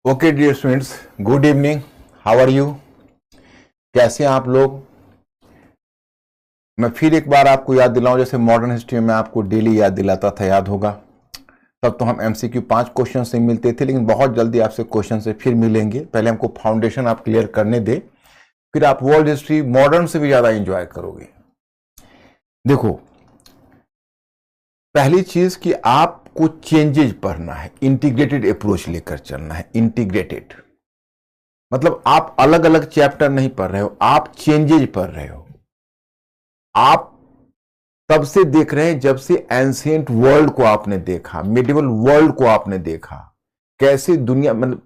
Okay dear students, good evening. How are you? कैसे हैं आप लोग? मैं फिर एक बार आपको याद दिलाऊं, जैसे मॉडर्न हिस्ट्री में आपको डेली याद दिलाता था, याद होगा। तब तो हम एमसीक्यू 5 क्वेश्चन से मिलते थे, लेकिन बहुत जल्दी आपसे क्वेश्चन से फिर मिलेंगे। पहले हमको फाउंडेशन आप क्लियर करने दे, फिर आप वर्ल्ड हिस्ट्री मॉडर्न से भी ज्यादा एंजॉय करोगे। देखो, पहली चीज कि आपको चेंजेज पढ़ना है, इंटीग्रेटेड अप्रोच लेकर चलना है। इंटीग्रेटेड मतलब आप अलग अलग चैप्टर नहीं पढ़ रहे हो, आप चेंजेज पढ़ रहे हो। आप तब से देख रहे हैं जब से एंशिएंट वर्ल्ड को आपने देखा, मिडिवल वर्ल्ड को आपने देखा, कैसे दुनिया मतलब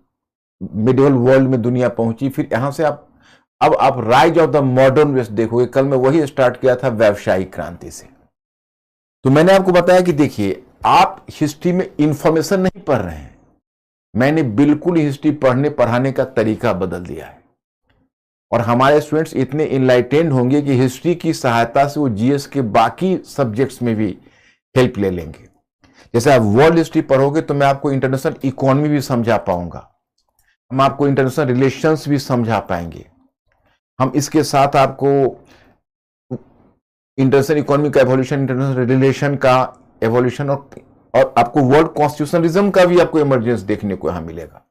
मिडिवल वर्ल्ड में दुनिया पहुंची। फिर यहां से अब आप rise of the modern west देखोगे। कल मैं वही स्टार्ट किया था व्यावसायिक क्रांति से। तो मैंने आपको बताया कि देखिए, आप हिस्ट्री में इंफॉर्मेशन नहीं पढ़ रहे हैं, मैंने बिल्कुल हिस्ट्री पढ़ने पढ़ाने का तरीका बदल दिया है। और हमारे स्टूडेंट्स इतने इनलाइटेंड होंगे कि हिस्ट्री की सहायता से वो जीएस के बाकी सब्जेक्ट्स में भी हेल्प ले लेंगे। जैसे आप वर्ल्ड हिस्ट्री पढ़ोगे तो मैं आपको इंटरनेशनल इकोनॉमी भी समझा पाऊंगा, हम आपको इंटरनेशनल रिलेशंस भी समझा पाएंगे। हम इसके साथ आपको इंटरनेशनल इकोनॉमी का एवोल्यूशन, इंटरनेशनल रिलेशन का एवोल्यूशन और आपको वर्ल्ड कॉन्स्टिट्यूशनलिज्म का भी आपको इमरजेंस देखने को यहां मिलेगा।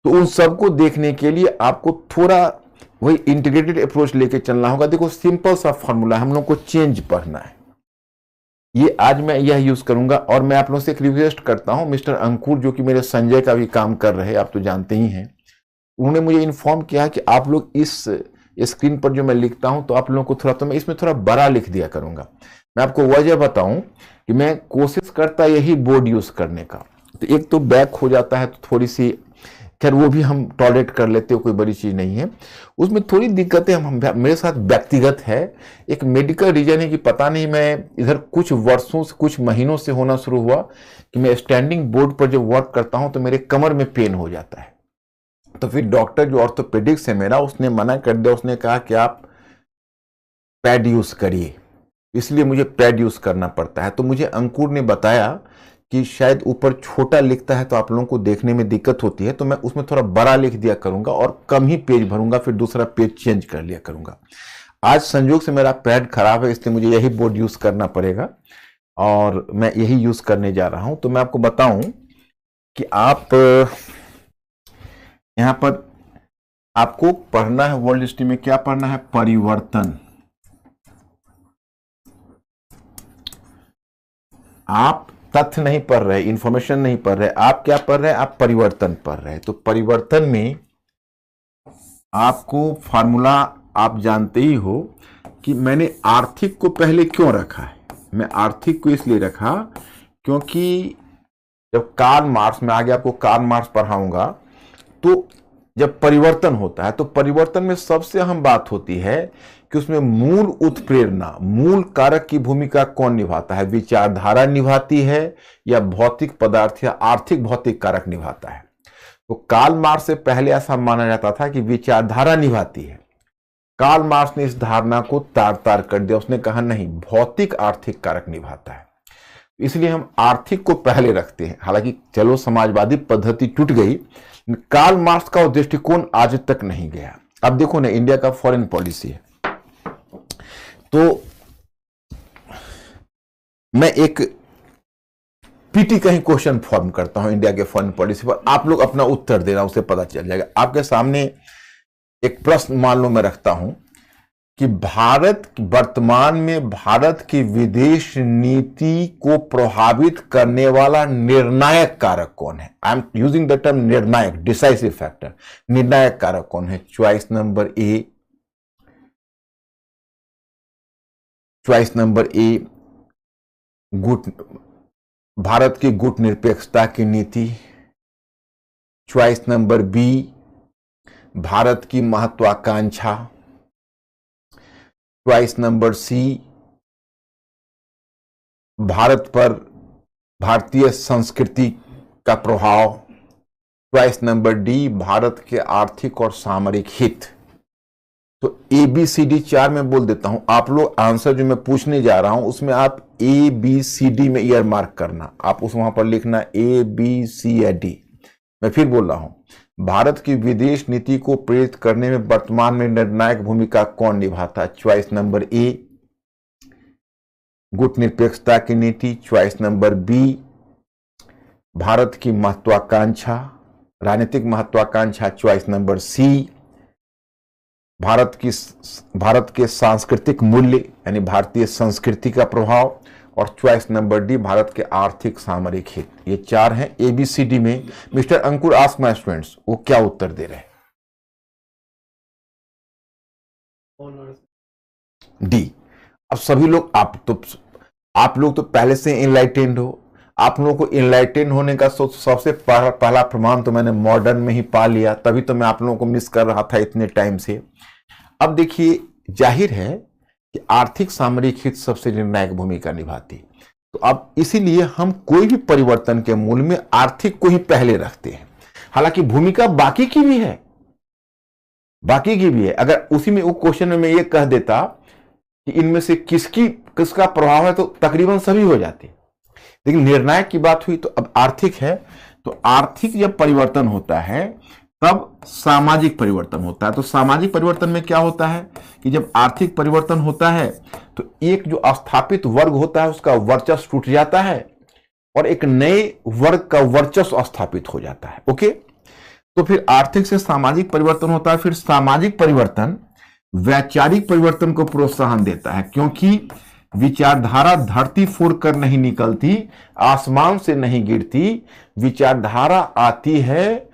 तो उन सबको देखने के लिए आपको थोड़ा वही इंटीग्रेटेड अप्रोच लेके चलना होगा। देखो, सिंपल सा फॉर्मूला, हम लोग को चेंज पढ़ना है। ये आज मैं यह यूज करूंगा। और मैं आप लोगों से एक रिक्वेस्ट करता हूं, मिस्टर अंकुर जो कि मेरे संजय का भी काम कर रहे हैं, आप तो जानते ही हैं, उन्होंने मुझे इन्फॉर्म किया कि आप लोग इस स्क्रीन पर जो मैं लिखता हूं तो आप लोगों को थोड़ा, तो मैं इसमें थोड़ा बड़ा लिख दिया करूंगा। मैं आपको वजह बताऊं कि मैं कोशिश करता यही बोर्ड यूज करने का। तो एक तो बैक हो जाता है, तो थोड़ी सी, खैर वो भी हम टॉलरेट कर लेते हो, कोई बड़ी चीज नहीं है। उसमें थोड़ी दिक्कतें हम मेरे साथ व्यक्तिगत है। एक मेडिकल रीजन है कि पता नहीं, मैं इधर कुछ वर्षों से, कुछ महीनों से होना शुरू हुआ कि मैं स्टैंडिंग बोर्ड पर जब वर्क करता हूं तो मेरे कमर में पेन हो जाता है। तो फिर डॉक्टर जो ऑर्थोपेडिक्स है मेरा, उसने मना कर दिया। उसने कहा कि आप पैड यूज करिए, इसलिए मुझे पैड यूज करना पड़ता है। तो मुझे अंकुर ने बताया कि शायद ऊपर छोटा लिखता है तो आप लोगों को देखने में दिक्कत होती है, तो मैं उसमें थोड़ा बड़ा लिख दिया करूंगा और कम ही पेज भरूंगा, फिर दूसरा पेज चेंज कर लिया करूंगा। आज संयोग से मेरा पैड खराब है, इसलिए मुझे यही बोर्ड यूज करना पड़ेगा और मैं यही यूज करने जा रहा हूं। तो मैं आपको बताऊं कि आप यहां पर आपको पढ़ना है वर्ल्ड हिस्ट्री में, क्या पढ़ना है? परिवर्तन। आप तथ्य नहीं पढ़ रहे, इंफॉर्मेशन नहीं पढ़ रहे, आप क्या पढ़ रहे हैं? आप परिवर्तन पढ़ रहे हैं। तो परिवर्तन में आपको फॉर्मूला आप जानते ही हो कि मैंने आर्थिक को पहले क्यों रखा है। मैं आर्थिक को इसलिए रखा क्योंकि जब कार्ल मार्क्स, मैं आगे आपको कार्ल मार्क्स पढ़ाऊंगा, तो जब परिवर्तन होता है तो परिवर्तन में सबसे अहम बात होती है कि उसमें मूल उत्प्रेरणा, मूल कारक की भूमिका कौन निभाता है? विचारधारा निभाती है या भौतिक पदार्थ या आर्थिक भौतिक कारक निभाता है? तो कार्ल मार्क्स से पहले ऐसा माना जाता था कि विचारधारा निभाती है। कार्ल मार्क्स ने इस धारणा को तार तार कर दिया, उसने कहा नहीं, भौतिक आर्थिक कारक निभाता है। इसलिए हम आर्थिक को पहले रखते हैं। हालांकि चलो समाजवादी पद्धति टूट गई, कार्ल मार्क्स का दृष्टिकोण आज तक नहीं गया। अब देखो ना, इंडिया का फॉरेन पॉलिसी है, तो मैं एक पीटी का ही क्वेश्चन फॉर्म करता हूं इंडिया के फॉरेन पॉलिसी पर, आप लोग अपना उत्तर देना, उसे पता चल जाएगा। आपके सामने एक प्रश्न मान लो मैं रखता हूं कि भारत वर्तमान में, भारत की विदेश नीति को प्रभावित करने वाला निर्णायक कारक कौन है? I am using the term निर्णायक, डिसाइसिव फैक्टर। निर्णायक कारक कौन है? Choice number A, choice number A गुट, भारत की गुट निरपेक्षता की नीति। चॉइस नंबर बी, भारत की महत्वाकांक्षा। चॉइस नंबर सी, भारत पर भारतीय संस्कृति का प्रभाव। चॉइस नंबर डी, भारत के आर्थिक और सामरिक हित। तो ए बी सी डी 4 में बोल देता हूं, आप लोग आंसर जो मैं पूछने जा रहा हूं उसमें आप ए बी सी डी में ईयर मार्क करना, आप उस वहां पर लिखना ए बी सी या डी। मैं फिर बोल रहा हूं, भारत की विदेश नीति को प्रेरित करने में वर्तमान में निर्णायक भूमिका कौन निभाता है? चॉइस नंबर ए, गुटनिरपेक्षता की नीति। चॉइस नंबर बी, भारत की महत्वाकांक्षा, राजनीतिक महत्वाकांक्षा। चॉइस नंबर सी, भारत के सांस्कृतिक मूल्य यानी भारतीय संस्कृति का प्रभाव। और चॉइस नंबर डी, भारत के आर्थिक सामरिक हित। ये चार हैं एबीसीडी में। Mister Ankur ask my students, वो क्या उत्तर दे रहे हैं? डी। अब सभी लोग, आप लोग तो पहले से इनलाइटेंड हो। आप लोगों को इनलाइटेंड होने का सबसे पहला प्रमाण तो मैंने मॉडर्न में ही पा लिया, तभी तो मैं आप लोगों को मिस कर रहा था इतने टाइम से। अब देखिए, जाहिर है कि आर्थिक सामरिक हित सबसे निर्णायक भूमिका निभाती। तो अब इसीलिए हम कोई भी परिवर्तन के मूल में आर्थिक को ही पहले रखते हैं। हालांकि भूमिका बाकी की भी है, अगर उसी में वो क्वेश्चन में मैं ये कह देता कि इनमें से किसका प्रभाव है, तो तकरीबन सभी हो जाते। लेकिन निर्णायक की बात हुई तो अब आर्थिक है। तो आर्थिक जब परिवर्तन होता है तब सामाजिक परिवर्तन होता है। तो सामाजिक परिवर्तन में क्या होता है कि जब आर्थिक परिवर्तन होता है तो एक जो स्थापित वर्ग होता है उसका वर्चस्व टूट जाता है और एक नए वर्ग का वर्चस्व स्थापित हो जाता है। ओके, तो फिर आर्थिक से सामाजिक परिवर्तन होता है। फिर सामाजिक परिवर्तन वैचारिक परिवर्तन को प्रोत्साहन देता है, क्योंकि विचारधारा धरती फोड़ कर नहीं निकलती, आसमान से नहीं गिरती। विचारधारा आती है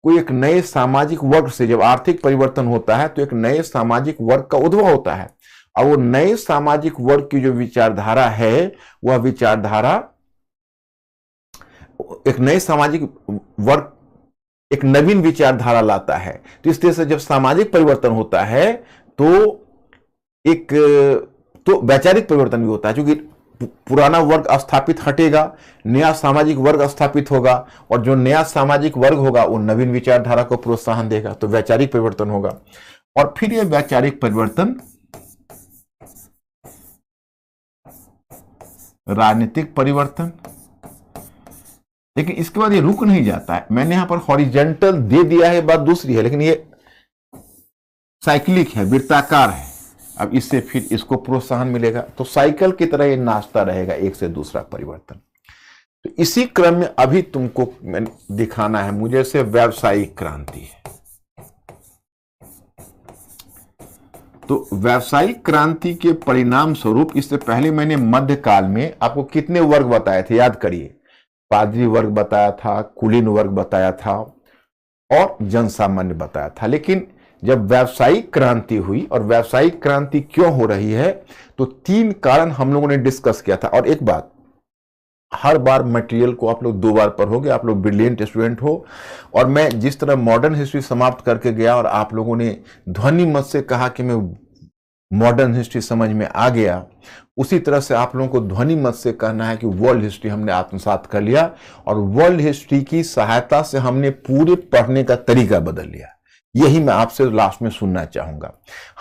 कोई एक नए सामाजिक वर्ग से। जब आर्थिक परिवर्तन होता है तो एक नए सामाजिक वर्ग का उद्भव होता है, और वो नए सामाजिक वर्ग की जो विचारधारा है, वह विचारधारा एक नए सामाजिक वर्ग एक नवीन विचारधारा लाता है। तो इस तरह से जब सामाजिक परिवर्तन होता है तो वैचारिक परिवर्तन भी होता है, क्योंकि पुराना वर्ग स्थापित हटेगा, नया सामाजिक वर्ग स्थापित होगा, और जो नया सामाजिक वर्ग होगा वो नवीन विचारधारा को प्रोत्साहन देगा, तो वैचारिक परिवर्तन होगा। और फिर यह वैचारिक परिवर्तन राजनीतिक परिवर्तन। लेकिन इसके बाद ये रुक नहीं जाता है। मैंने यहां पर हॉरिजेंटल दे दिया है, बात दूसरी है, लेकिन ये साइक्लिक है, वृत्ताकार है। अब इससे फिर इसको प्रोत्साहन मिलेगा, तो साइकिल की तरह ये नाचता रहेगा एक से दूसरा परिवर्तन। तो इसी क्रम में अभी तुमको दिखाना है मुझे से व्यावसायिक क्रांति है। तो व्यावसायिक क्रांति के परिणाम स्वरूप, इससे पहले मैंने मध्यकाल में आपको कितने वर्ग बताए थे याद करिए। पादरी वर्ग बताया था, कुलीन वर्ग बताया था और जनसामान्य बताया था। लेकिन जब व्यावसायिक क्रांति हुई, और व्यावसायिक क्रांति क्यों हो रही है, तो 3 कारण हम लोगों ने डिस्कस किया था। और एक बात, हर बार मटेरियल को आप लोग 2 बार पढ़ोगे, आप लोग ब्रिलियंट स्टूडेंट हो। और मैं जिस तरह मॉडर्न हिस्ट्री समाप्त करके गया और आप लोगों ने ध्वनि मत से कहा कि मैं मॉडर्न हिस्ट्री समझ में आ गया, उसी तरह से आप लोगों को ध्वनि मत से कहना है कि वर्ल्ड हिस्ट्री हमने आत्मसात कर लिया, और वर्ल्ड हिस्ट्री की सहायता से हमने पूरे पढ़ने का तरीका बदल लिया। यही मैं आपसे लास्ट में सुनना चाहूंगा।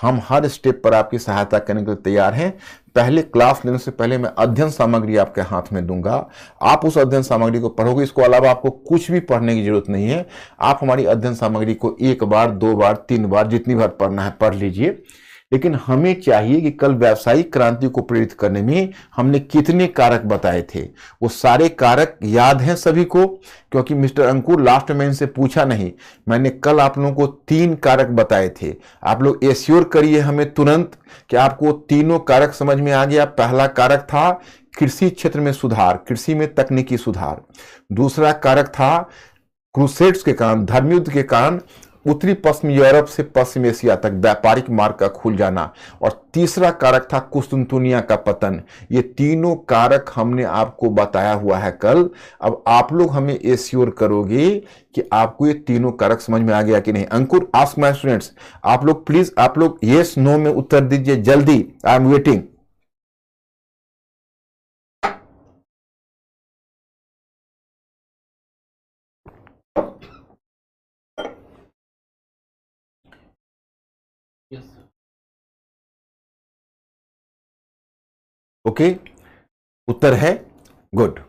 हम हर स्टेप पर आपकी सहायता करने के लिए तैयार हैं। पहले क्लास लेने से पहले मैं अध्ययन सामग्री आपके हाथ में दूंगा, आप उस अध्ययन सामग्री को पढ़ोगे। इसको अलावा आपको कुछ भी पढ़ने की जरूरत नहीं है। आप हमारी अध्ययन सामग्री को 1 बार, 2 बार, 3 बार, जितनी बार पढ़ना है पढ़ लीजिए। लेकिन हमें चाहिए कि कल व्यावसायिक क्रांति को प्रेरित करने में हमने कितने कारक बताए थे, वो सारे कारक याद हैं सभी को। क्योंकि मिस्टर अंकुर लास्ट में इनसे पूछा नहीं, मैंने कल आप लोगों को 3 कारक बताए थे। आप लोग एश्योर करिए हमें तुरंत कि आपको तीनों कारक समझ में आ गया। पहला कारक था कृषि क्षेत्र में सुधार, कृषि में तकनीकी सुधार। दूसरा कारक था क्रूसेड्स के कारण, धर्मयुद्ध के कारण उत्तरी पश्चिम यूरोप से पश्चिम एशिया तक व्यापारिक मार्ग का खुल जाना। और तीसरा कारक था कुस्तुनतुनिया का पतन। ये तीनों कारक हमने आपको बताया हुआ है कल। अब आप लोग हमें एश्योर करोगे कि आपको ये तीनों कारक समझ में आ गया कि नहीं। अंकुर आस्क माय स्टूडेंट्स, आप लोग प्लीज, आप लोग यस नो में उत्तर दीजिए जल्दी। I am waiting. ओके, उत्तर है गुड।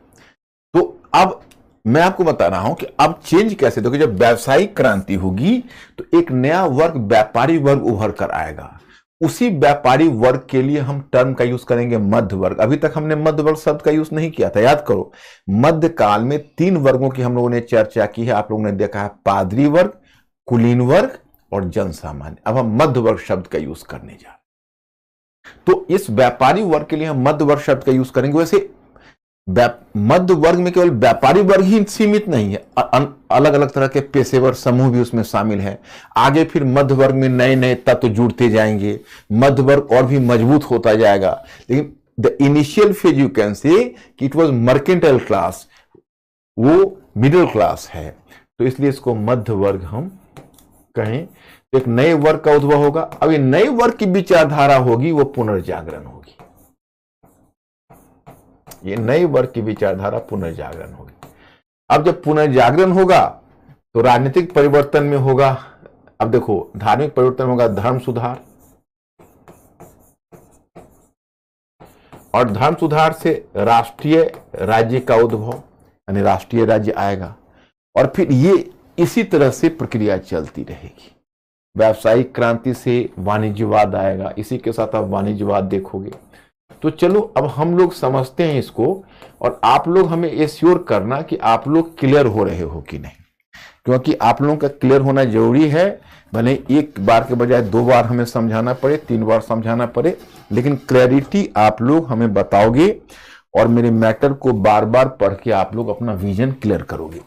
तो अब मैं आपको बता रहा हूं कि अब चेंज कैसे, देखो जब व्यावसायिक क्रांति होगी तो एक नया वर्ग, व्यापारी वर्ग उभर कर आएगा। उसी व्यापारी वर्ग के लिए हम टर्म का यूज करेंगे मध्य वर्ग। अभी तक हमने मध्य वर्ग शब्द का यूज नहीं किया था, याद करो। मध्य काल में 3 वर्गों की हम लोगों ने चर्चा की है, आप लोगों ने देखा है, पादरी वर्ग, कुलीन वर्ग और जन सामान्य। अब हम मध्य वर्ग शब्द का यूज करने जा रहे हैं। तो इस व्यापारी वर्ग के लिए हम मध्य वर्ग शब्द का यूज करेंगे। वैसे मध्य वर्ग में केवल व्यापारी वर्ग ही सीमित नहीं है, अलग अलग तरह के पेशेवर समूह भी उसमें शामिल है। आगे फिर मध्य वर्ग में नए नए तत्व जुड़ते जाएंगे, मध्य वर्ग और भी मजबूत होता जाएगा। लेकिन the initial phase you can say कि इट वाज मर्केंटाइल क्लास, वो मिडिल क्लास है, तो इसलिए इसको मध्य वर्ग हम कहें। एक नए वर्ग का उद्भव होगा। अब ये नए वर्ग की विचारधारा होगी, वो पुनर्जागरण होगी। ये नए वर्ग की विचारधारा पुनर्जागरण होगी। अब जब पुनर्जागरण होगा तो राजनीतिक परिवर्तन में होगा, अब देखो धार्मिक परिवर्तन होगा, धर्म सुधार, और धर्म सुधार से राष्ट्रीय राज्य का उद्भव, यानी राष्ट्रीय राज्य आएगा। और फिर ये इसी तरह से प्रक्रिया चलती रहेगी। व्यावसायिक क्रांति से वाणिज्यवाद आएगा, इसी के साथ आप वाणिज्यवाद देखोगे। तो चलो अब हम लोग समझते हैं इसको, और आप लोग हमें एश्योर करना कि आप लोग क्लियर हो रहे हो कि नहीं, क्योंकि आप लोगों का क्लियर होना जरूरी है। भले एक बार के बजाय 2 बार हमें समझाना पड़े, 3 बार समझाना पड़े, लेकिन क्लैरिटी आप लोग हमें बताओगे और मेरे मैटर को बार बार पढ़ के आप लोग अपना विजन क्लियर करोगे।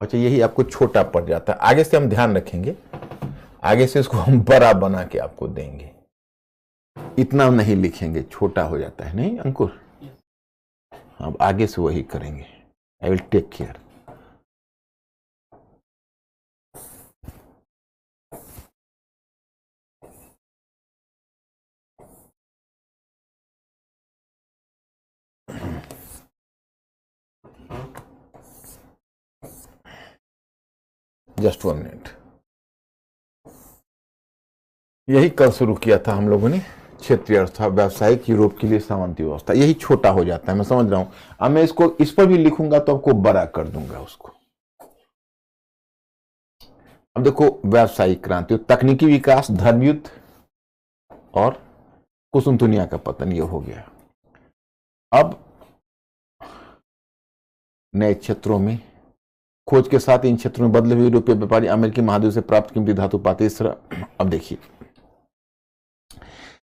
अच्छा, यही आपको छोटा पड़ जाता है, आगे से हम ध्यान रखेंगे, आगे से इसको हम बड़ा बना के आपको देंगे। इतना नहीं लिखेंगे, छोटा हो जाता है, नहीं अंकुर? अब आगे से वही करेंगे। I will take care. Just 1 minute. यही कल शुरू किया था हम लोगों ने, क्षेत्रीय अवस्था, व्यावसायिक यूरोप के लिए सामंती व्यवस्था। यही छोटा हो जाता है, मैं समझ रहा हूं। अब मैं इसको इस पर भी लिखूंगा तो आपको बड़ा कर दूंगा उसको। अब देखो, व्यावसायिक क्रांति, तकनीकी विकास, धर्मयुद्ध और कुसुंतुनिया का पतन, ये हो गया। अब नए क्षेत्रों में खोज के साथ इन क्षेत्रों में बदले हुए यूरोपीय व्यापारी अमेरिकी महाद्वीप से प्राप्त कीमती धातु पाते। इस तरह अब देखिए,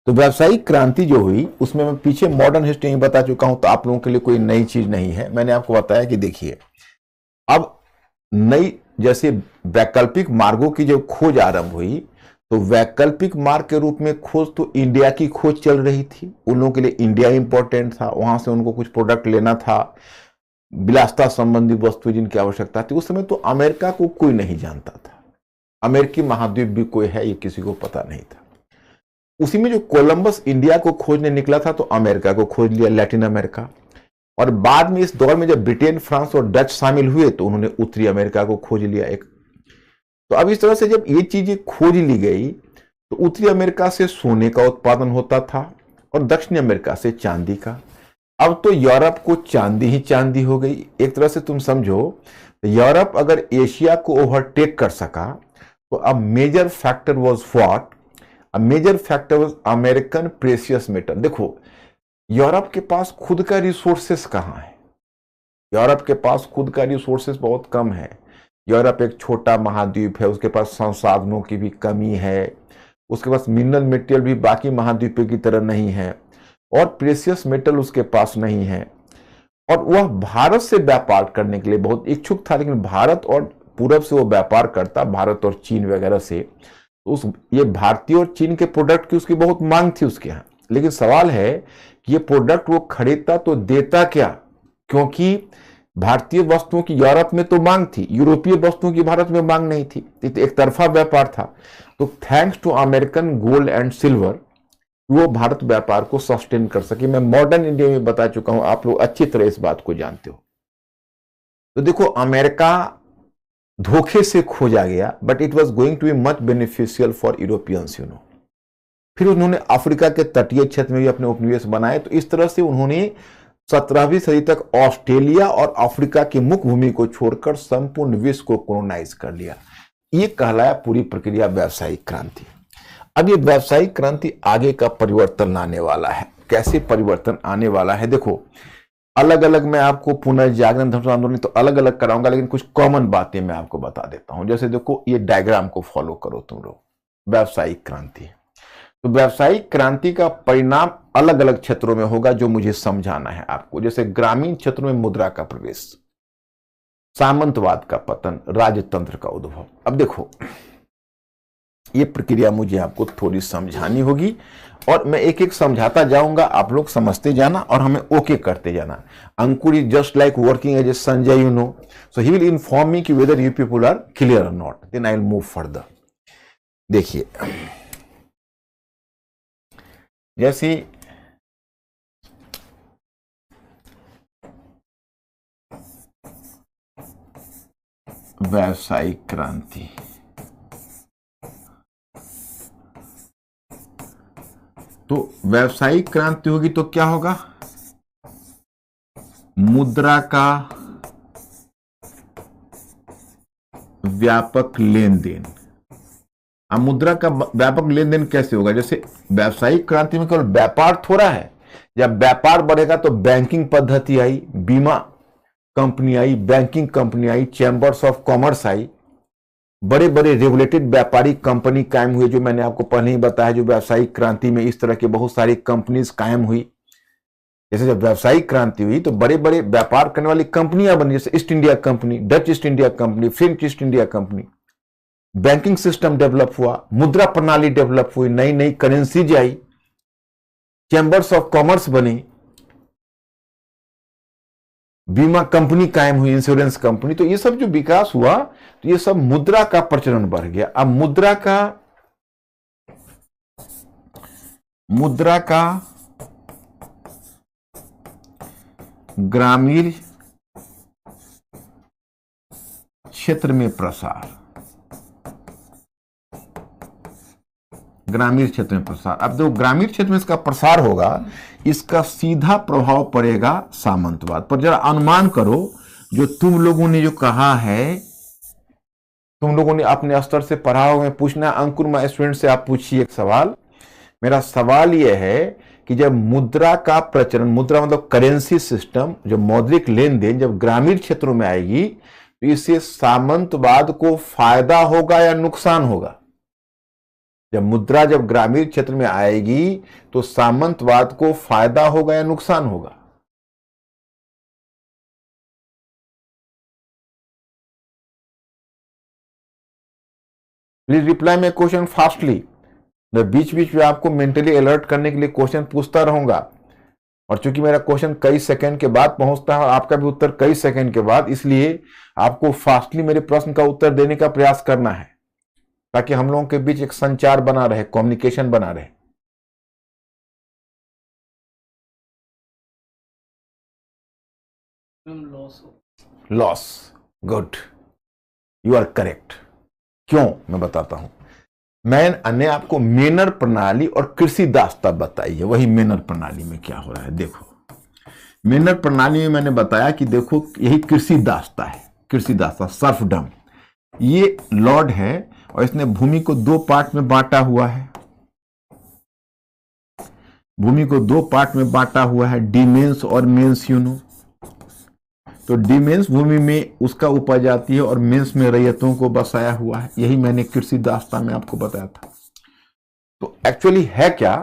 तो व्यावसायिक क्रांति जो हुई उसमें मैं पीछे मॉडर्न हिस्ट्री बता चुका हूं, तो आप लोगों के लिए कोई नई चीज नहीं है। मैंने आपको बताया कि देखिए, अब नई जैसे वैकल्पिक मार्गों की जब खोज आरंभ हुई, तो वैकल्पिक मार्ग के रूप में खोज तो इंडिया की खोज चल रही थी। उन लोगों के लिए इंडिया इंपॉर्टेंट था, वहां से उनको कुछ प्रोडक्ट लेना था, विलासता संबंधी वस्तु जिनकी आवश्यकता थी। उस समय तो अमेरिका को कोई नहीं जानता था, अमेरिकी महाद्वीप भी कोई है ये किसी को पता नहीं था। उसी में जो कोलंबस इंडिया को खोजने निकला था तो अमेरिका को खोज लिया, लैटिन अमेरिका। और बाद में इस दौर में जब ब्रिटेन, फ्रांस और डच शामिल हुए तो उन्होंने उत्तरी अमेरिका को खोज लिया एक। तो अब इस तरह से जब ये चीजें खोज ली गई तो उत्तरी अमेरिका से सोने का उत्पादन होता था और दक्षिणी अमेरिका से चांदी का। अब तो यूरोप को चांदी ही चांदी हो गई। एक तरह से तुम समझो, यूरोप अगर एशिया को ओवरटेक कर सका तो अब major factor was what? A major factor was American precious metal. देखो, यूरोप के पास खुद का रिसोर्सेस कहां है? यूरोप के पास खुद का रिसोर्सेस बहुत कम है। यूरोप एक छोटा महाद्वीप है, उसके पास संसाधनों की भी कमी है, उसके पास मिनरल मटेरियल भी बाकी महाद्वीपों की तरह नहीं है, और प्रेशियस मेटल उसके पास नहीं है। और वह भारत से व्यापार करने के लिए बहुत इच्छुक था, लेकिन भारत और पूरब से वो व्यापार करता, भारत और चीन वगैरह से। तो ये भारतीय और चीन के प्रोडक्ट की उसकी बहुत मांग थी उसके यहाँ। लेकिन सवाल है कि ये प्रोडक्ट वो खरीदता तो देता क्या? क्योंकि भारतीय वस्तुओं की यूरोप में तो मांग थी, यूरोपीय वस्तुओं की भारत में मांग नहीं थी। एक तरफा व्यापार था। तो thanks to American gold and silver वो भारत व्यापार को सस्टेन कर सके। मैं मॉडर्न इंडिया में बता चुका हूं, आप लोग अच्छी तरह इस बात को जानते हो। तो देखो, अमेरिका धोखे से खोजा गया, but it was going to be much beneficial for Europeans, you know. फिर उन्होंने अफ्रीका के तटीय क्षेत्र में भी अपने उपनिवेश बनाए। तो इस तरह से उन्होंने 17वीं सदी तक ऑस्ट्रेलिया और अफ्रीका की मुख्य भूमि को छोड़कर संपूर्ण विश्व को कॉलोनाइज कर लिया। ये कहलाया पूरी प्रक्रिया व्यावसायिक क्रांति। अब ये व्यावसायिक क्रांति आगे का परिवर्तन लाने वाला है। कैसे परिवर्तन आने वाला है, देखो अलग अलग मैं आपको पुनर्जागरण धर्म आंदोलन तो अलग अलग कराऊंगा, लेकिन कुछ कॉमन बातें मैं आपको बता देता हूं। जैसे देखो ये डायग्राम को फॉलो करो तुम लोग, व्यावसायिक क्रांति। तो व्यावसायिक क्रांति का परिणाम अलग अलग क्षेत्रों में होगा जो मुझे समझाना है आपको। जैसे ग्रामीण क्षेत्रों में मुद्रा का प्रवेश, सामंतवाद का पतन, राजतंत्र का उद्भव। अब देखो ये प्रक्रिया मुझे आपको थोड़ी समझानी होगी और मैं एक एक समझाता जाऊंगा, आप लोग समझते जाना और हमें ओके करते जाना। Ankur is just like working as a Sanjay, you know, so he will inform me कि whether you people are clear और not, then I will move further. देखिए जैसे व्यावसायिक क्रांति, तो व्यावसायिक क्रांति होगी तो क्या होगा, मुद्रा का व्यापक लेन देन। अब मुद्रा का व्यापक लेन देन कैसे होगा, जैसे व्यावसायिक क्रांति में केवल व्यापार थोड़ा है। जब व्यापार बढ़ेगा तो बैंकिंग पद्धति आई, बीमा company I, banking company I, chambers of commerce I, बड़े बड़े रेगुलेटेड व्यापारिक कंपनी कायम हुए, जो मैंने आपको पहले ही बताया। जो व्यावसायिक क्रांति में इस तरह के बहुत सारी कंपनीज कायम हुई। जैसे जब व्यावसायिक क्रांति हुई तो बड़े बड़े व्यापार करने वाली कंपनियां बनी, जैसे east India company, Dutch east India company, French east India company. Banking system develop हुआ, मुद्रा प्रणाली डेवलप हुई, नई नई currencies I, chambers of commerce बनी, बीमा कंपनी कायम हुई, इंश्योरेंस कंपनी। तो ये सब जो विकास हुआ तो ये सब मुद्रा का प्रचलन बढ़ गया। अब मुद्रा का ग्रामीण क्षेत्र में प्रसार, ग्रामीण क्षेत्र में प्रसार। अब जो ग्रामीण क्षेत्र में इसका प्रसार होगा, इसका सीधा प्रभाव पड़ेगा सामंतवाद पर। जरा अनुमान करो, जो तुम लोगों ने जो कहा है, तुम लोगों ने अपने स्तर से पढ़ा हो, मैं पूछना अंकुर माय स्टूडेंट से आप पूछिए एक सवाल। मेरा सवाल यह है कि जब मुद्रा का प्रचलन, मुद्रा मतलब करेंसी सिस्टम, जो मौद्रिक लेन देन जब ग्रामीण क्षेत्रों में आएगी तो इससे सामंतवाद को फायदा होगा या नुकसान होगा? जब मुद्रा जब ग्रामीण क्षेत्र में आएगी तो सामंतवाद को फायदा होगा या नुकसान होगा? Please reply my question fastly. मैं बीच बीच में आपको मेंटली अलर्ट करने के लिए क्वेश्चन पूछता रहूंगा, और चूंकि मेरा क्वेश्चन कई सेकंड के बाद पहुंचता है और आपका भी उत्तर कई सेकंड के बाद, इसलिए आपको फास्टली मेरे प्रश्न का उत्तर देने का प्रयास करना है, ताकि हम लोगों के बीच एक संचार बना रहे, कम्युनिकेशन बना रहे। Loss, good, you are correct. क्यों, मैं बताता हूं। मैंने आपको मेनर प्रणाली और कृषि दास्ता बताई है। वही मेनर प्रणाली में क्या हो रहा है, देखो मेनर प्रणाली में मैंने बताया कि देखो यही कृषि दास्ता है, कृषि दास्ता सर्फडम। ये लॉर्ड है और इसने भूमि को दो पार्ट में बांटा हुआ है, भूमि को दो पार्ट में बांटा हुआ है, डीमेंस और मेंस यूनो। तो डीमेंस भूमि में उसका उपज आती है और मेंस में रैयतों को बसाया हुआ है। यही मैंने कृषि दास्ता में आपको बताया था। तो एक्चुअली है क्या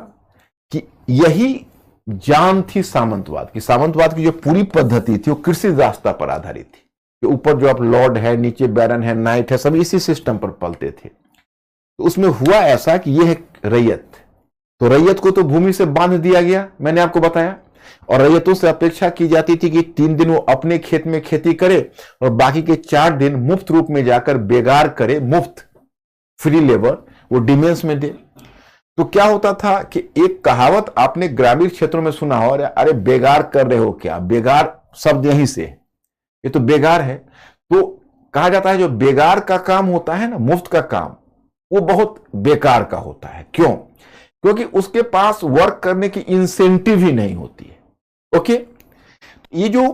कि यही जान थी सामंतवाद की। सामंतवाद की जो पूरी पद्धति थी वो कृषि दास्ता पर आधारित थी। कि ऊपर जो आप लॉर्ड है, नीचे बैरन है, नाइट है, सब इसी सिस्टम पर पलते थे। तो उसमें हुआ ऐसा कि यह है रैयत, तो रैयत को तो भूमि से बांध दिया गया, मैंने आपको बताया। और रैयतों से अपेक्षा की जाती थी कि 3 दिन वो अपने खेत में खेती करे और बाकी के 4 दिन मुफ्त रूप में जाकर बेगार करे, मुफ्त फ्री लेबर वो डिमेंस में दे। तो क्या होता था कि एक कहावत आपने ग्रामीण क्षेत्रों में सुना हो, अरे बेगार कर रहे हो क्या? बेगार शब्द यहीं से, ये तो बेगार है। तो कहा जाता है जो बेगार का काम होता है ना, मुफ्त का काम, वो बहुत बेकार का होता है। क्यों? क्योंकि उसके पास वर्क करने की इंसेंटिव ही नहीं होती है। ओके, ये जो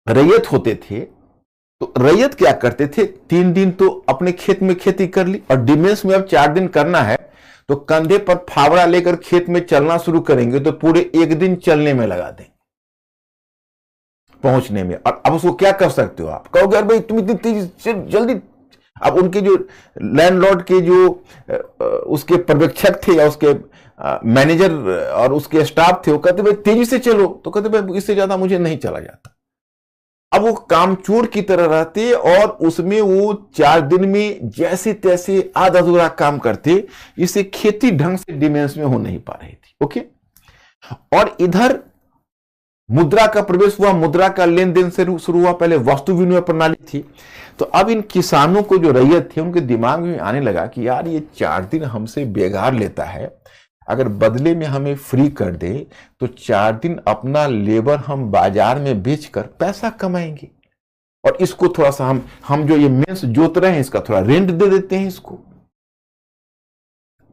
रैयत होते थे, तो रैयत क्या करते थे, 3 दिन तो अपने खेत में खेती कर ली, और डिमेंस में अब 4 दिन करना है तो कंधे पर फावड़ा लेकर खेत में चलना शुरू करेंगे, तो पूरे 1 दिन चलने में लगा देंगे, पहुंचने में। और अब उसको क्या कर सकते हो, आप कहोगे यार भाई तुम इतनी तेजी से जल्दी। अब उनके जो लैंडलॉर्ड के जो उसके पर्यवेक्षक थे या उसके मैनेजर और उसके स्टाफ थे, वो कहते भाई तेजी से चलो, तो कहते भाई इससे ज्यादा मुझे नहीं चला जाता। अब वो कामचोर की तरह रहते और उसमें वो 4 दिन में जैसे तैसे आधा अधूरा काम करते, इससे खेती ढंग से डिमेंस में हो नहीं पा रही थी। ओके, और इधर मुद्रा का प्रवेश हुआ, मुद्रा का लेन देन से शुरू हुआ। पहले वस्तु विनिमय प्रणाली थी, तो अब इन किसानों को जो रैयत थी उनके दिमाग में आने लगा कि यार ये 4 दिन हमसे बेगार लेता है, अगर बदले में हमें फ्री कर दे तो 4 दिन अपना लेबर हम बाजार में बेचकर पैसा कमाएंगे, और इसको थोड़ा सा हम जो ये मेंस जोत रहे हैं इसका थोड़ा रेंट दे देते हैं, इसको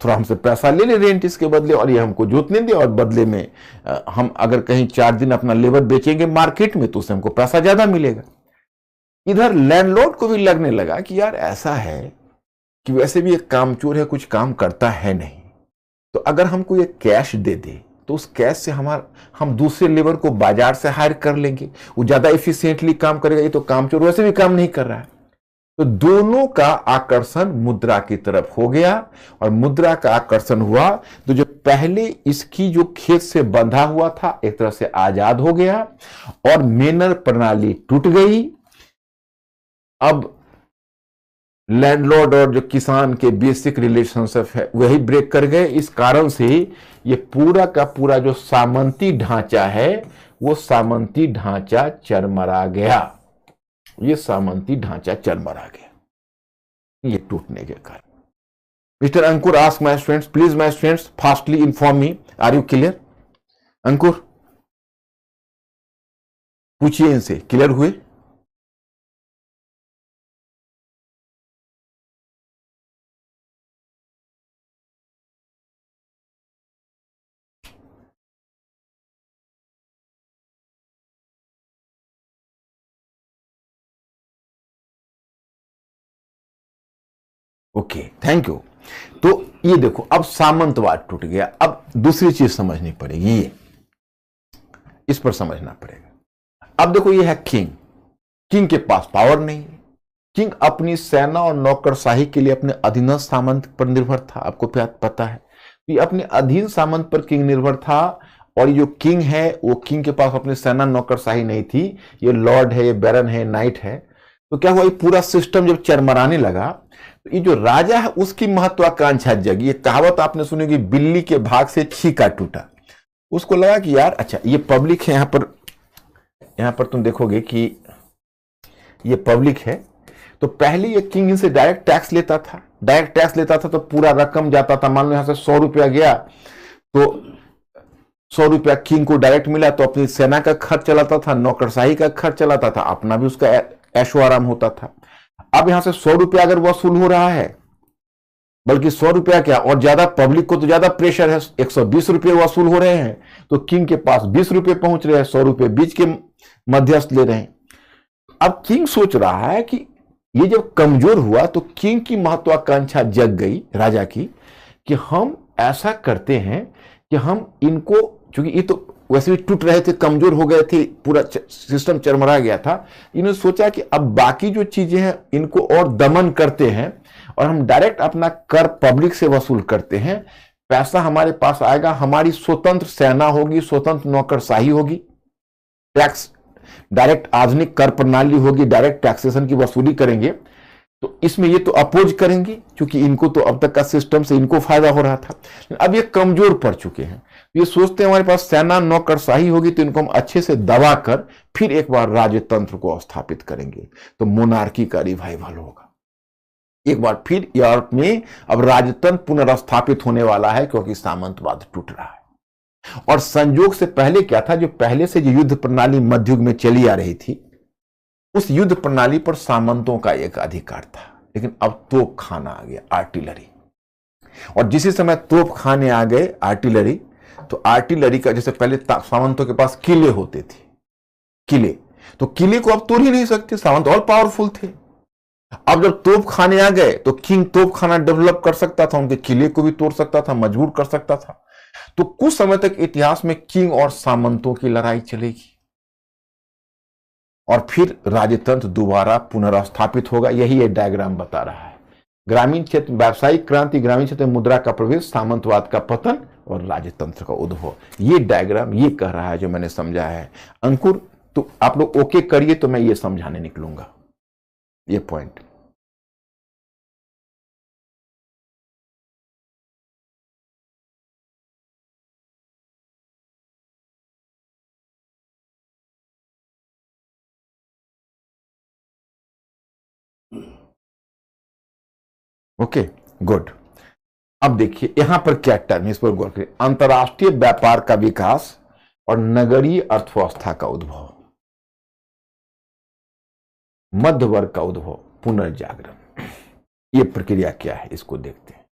थोड़ा हमसे पैसा ले ले रेंट इसके बदले, और ये हमको जोतने दे, और बदले में हम अगर कहीं 4 दिन अपना लेबर बेचेंगे मार्केट में तो उससे हमको पैसा ज्यादा मिलेगा। इधर लैंडलॉर्ड को भी लगने लगा कि यार ऐसा है कि वैसे भी एक कामचोर है, कुछ काम करता है नहीं, तो अगर हमको ये कैश दे दे तो उस कैश से हम दूसरे लेबर को बाजार से हायर कर लेंगे, वो ज्यादा एफिशिएंटली काम करेगा, ये तो कामचोर वैसे भी काम नहीं कर रहा है। तो दोनों का आकर्षण मुद्रा की तरफ हो गया, और मुद्रा का आकर्षण हुआ तो जो पहले इसकी जो खेत से बंधा हुआ था एक तरह से आजाद हो गया, और मेनर प्रणाली टूट गई। अब लैंडलॉर्ड और जो किसान के बेसिक रिलेशनशिप है वही ब्रेक कर गए। इस कारण से ये पूरा का पूरा जो सामंती ढांचा है वो सामंती ढांचा चरमरा गया, ये सामंती ढांचा चरमरा गया ये टूटने के कारण। Mister Ankur ask my students, please my students fastly inform me, are you clear? Ankur पूछिए इनसे, क्लियर हुए? Okay, thank you. तो ये देखो अब सामंतवाद टूट गया। अब दूसरी चीज समझनी पड़ेगी, ये इस पर समझना पड़ेगा। अब देखो ये है किंग, किंग के पास पावर नहीं है। किंग अपनी सेना और नौकरशाही के लिए अपने अधीनस्थ सामंत पर निर्भर था, आपको पता है। ये अपने अधीन सामंत पर किंग निर्भर था, और ये जो किंग है वो किंग के पास अपनी सेना नौकरशाही नहीं थी, ये लॉर्ड है, ये बैरन है, नाइट है। तो क्या हुआ, ये पूरा सिस्टम जब चरमराने लगा तो ये जो राजा है उसकी महत्वाकांक्षा जगी। ये कहावत आपने सुनी कि बिल्ली के भाग से छीका टूटा। उसको लगा कि यार अच्छा ये पब्लिक है, यहां पर तुम देखोगे कि ये पब्लिक है। तो पहले ये किंग इनसे डायरेक्ट टैक्स लेता था, डायरेक्ट टैक्स लेता था तो पूरा रकम जाता था। मान लो यहां से 100 रुपया गया तो 100 रुपया किंग को डायरेक्ट मिला, तो अपनी सेना का खर्च चलाता था, नौकरशाही का खर्च चलाता था, अपना भी उसका ऐशो आराम होता था। अब यहां से 100 रुपया अगर वसूल हो रहा है, बल्कि 100 रुपया क्या और ज्यादा, पब्लिक को तो ज्यादा प्रेशर है, 120 रुपये वसूल हो रहे हैं, तो किंग के पास 20 रुपये पहुंच रहे हैं, 100 रुपये बीच के मध्यस्थ ले रहे हैं। अब किंग सोच रहा है कि ये जब कमजोर हुआ तो किंग की महत्वाकांक्षा जग गई राजा की, कि हम ऐसा करते हैं कि हम इनको, क्योंकि ये तो वैसे भी टूट रहे थे, कमजोर हो गए थे, पूरा सिस्टम चरमरा गया था। इन्होंने सोचा कि अब बाकी जो चीजें हैं इनको और दमन करते हैं, और हम डायरेक्ट अपना कर पब्लिक से वसूल करते हैं, पैसा हमारे पास आएगा, हमारी स्वतंत्र सेना होगी, स्वतंत्र नौकरशाही होगी, टैक्स डायरेक्ट आधुनिक कर प्रणाली होगी, डायरेक्ट टैक्सेशन की वसूली करेंगे। तो इसमें ये तो अपोज करेंगे, क्योंकि इनको तो अब तक का सिस्टम से इनको फायदा हो रहा था। अब ये कमजोर पड़ चुके हैं, ये सोचते हैं हमारे पास सेना नौकरशाही होगी तो इनको हम अच्छे से दबा कर फिर एक बार राजतंत्र को स्थापित करेंगे, तो मोनार्की का रिवाइवल होगा। एक बार फिर यूरोप में अब राजतंत्र पुनर्स्थापित होने वाला है, क्योंकि सामंतवाद टूट रहा है। और संयोग से पहले क्या था, जो पहले से जो युद्ध प्रणाली मध्ययुग में चली आ रही थी, उस युद्ध प्रणाली पर सामंतों का एक अधिकार था, लेकिन अब तोप खाना आ गया, आर्टिलरी। और जिस समय तोप खाने आ गए आर्टिलरी, तो आर्टिलरी का जैसे पहले सामंतों के पास किले होते थे, किले, तो किले को अब तोड़ ही नहीं सकते, सामंत और पावरफुल थे। अब जब तोप खाने आ गए तो किंग तोप खाना डेवलप कर सकता था, उनके किले को भी तोड़ सकता था, मजबूर कर सकता था। तो कुछ समय तक इतिहास में किंग और सामंतों की लड़ाई चलेगी और फिर राजतंत्र दोबारा पुनर्स्थापित होगा। यही ये डायग्राम बता रहा है। ग्रामीण क्षेत्र व्यावसायिक क्रांति, ग्रामीण क्षेत्र में मुद्रा का प्रवेश, सामंतवाद का पतन और राजतंत्र का उद्भव। ये डायग्राम ये कह रहा है जो मैंने समझा है। अंकुर, तो आप लोग ओके करिए तो मैं ये समझाने निकलूंगा ये पॉइंट। Okay, good. अब देखिए यहां पर क्या टर्म, इस पर गौर करिए। अंतरराष्ट्रीय व्यापार का विकास और नगरीय अर्थव्यवस्था का उद्भव, मध्य वर्ग का उद्भव, पुनर्जागरण। ये प्रक्रिया क्या है इसको देखते हैं।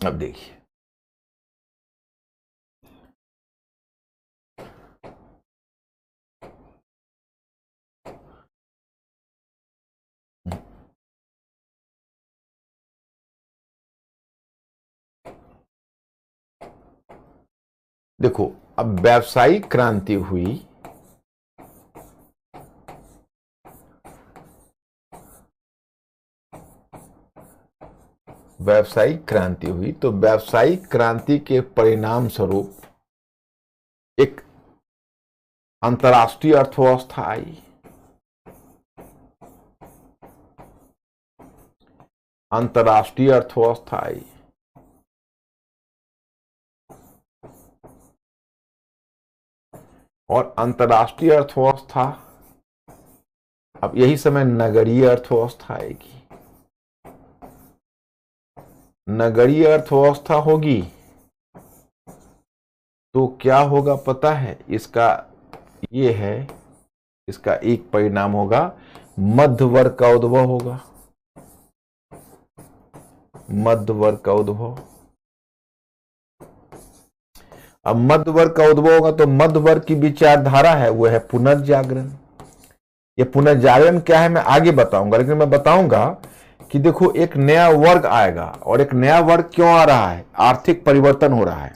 अब देखिए, देखो अब व्यावसायिक क्रांति हुई, व्यावसायिक क्रांति हुई तो व्यावसायिक क्रांति के परिणाम स्वरूप एक अंतर्राष्ट्रीय अर्थव्यवस्था आई। अंतर्राष्ट्रीय अर्थव्यवस्था आई और अंतर्राष्ट्रीय अर्थव्यवस्था, अब यही समय नगरीय अर्थव्यवस्था आएगी। नगरीय अर्थव्यवस्था होगी तो क्या होगा पता है, इसका ये है, इसका एक परिणाम होगा मध्य वर्ग का उद्भव होगा। मध्य वर्ग का उद्भव, अब मध्य वर्ग का उद्भव होगा तो मध्य वर्ग की विचारधारा है वो है पुनर्जागरण। ये पुनर्जागरण क्या है मैं आगे बताऊंगा, लेकिन मैं बताऊंगा कि देखो एक नया वर्ग आएगा। और एक नया वर्ग क्यों आ रहा है, आर्थिक परिवर्तन हो रहा है,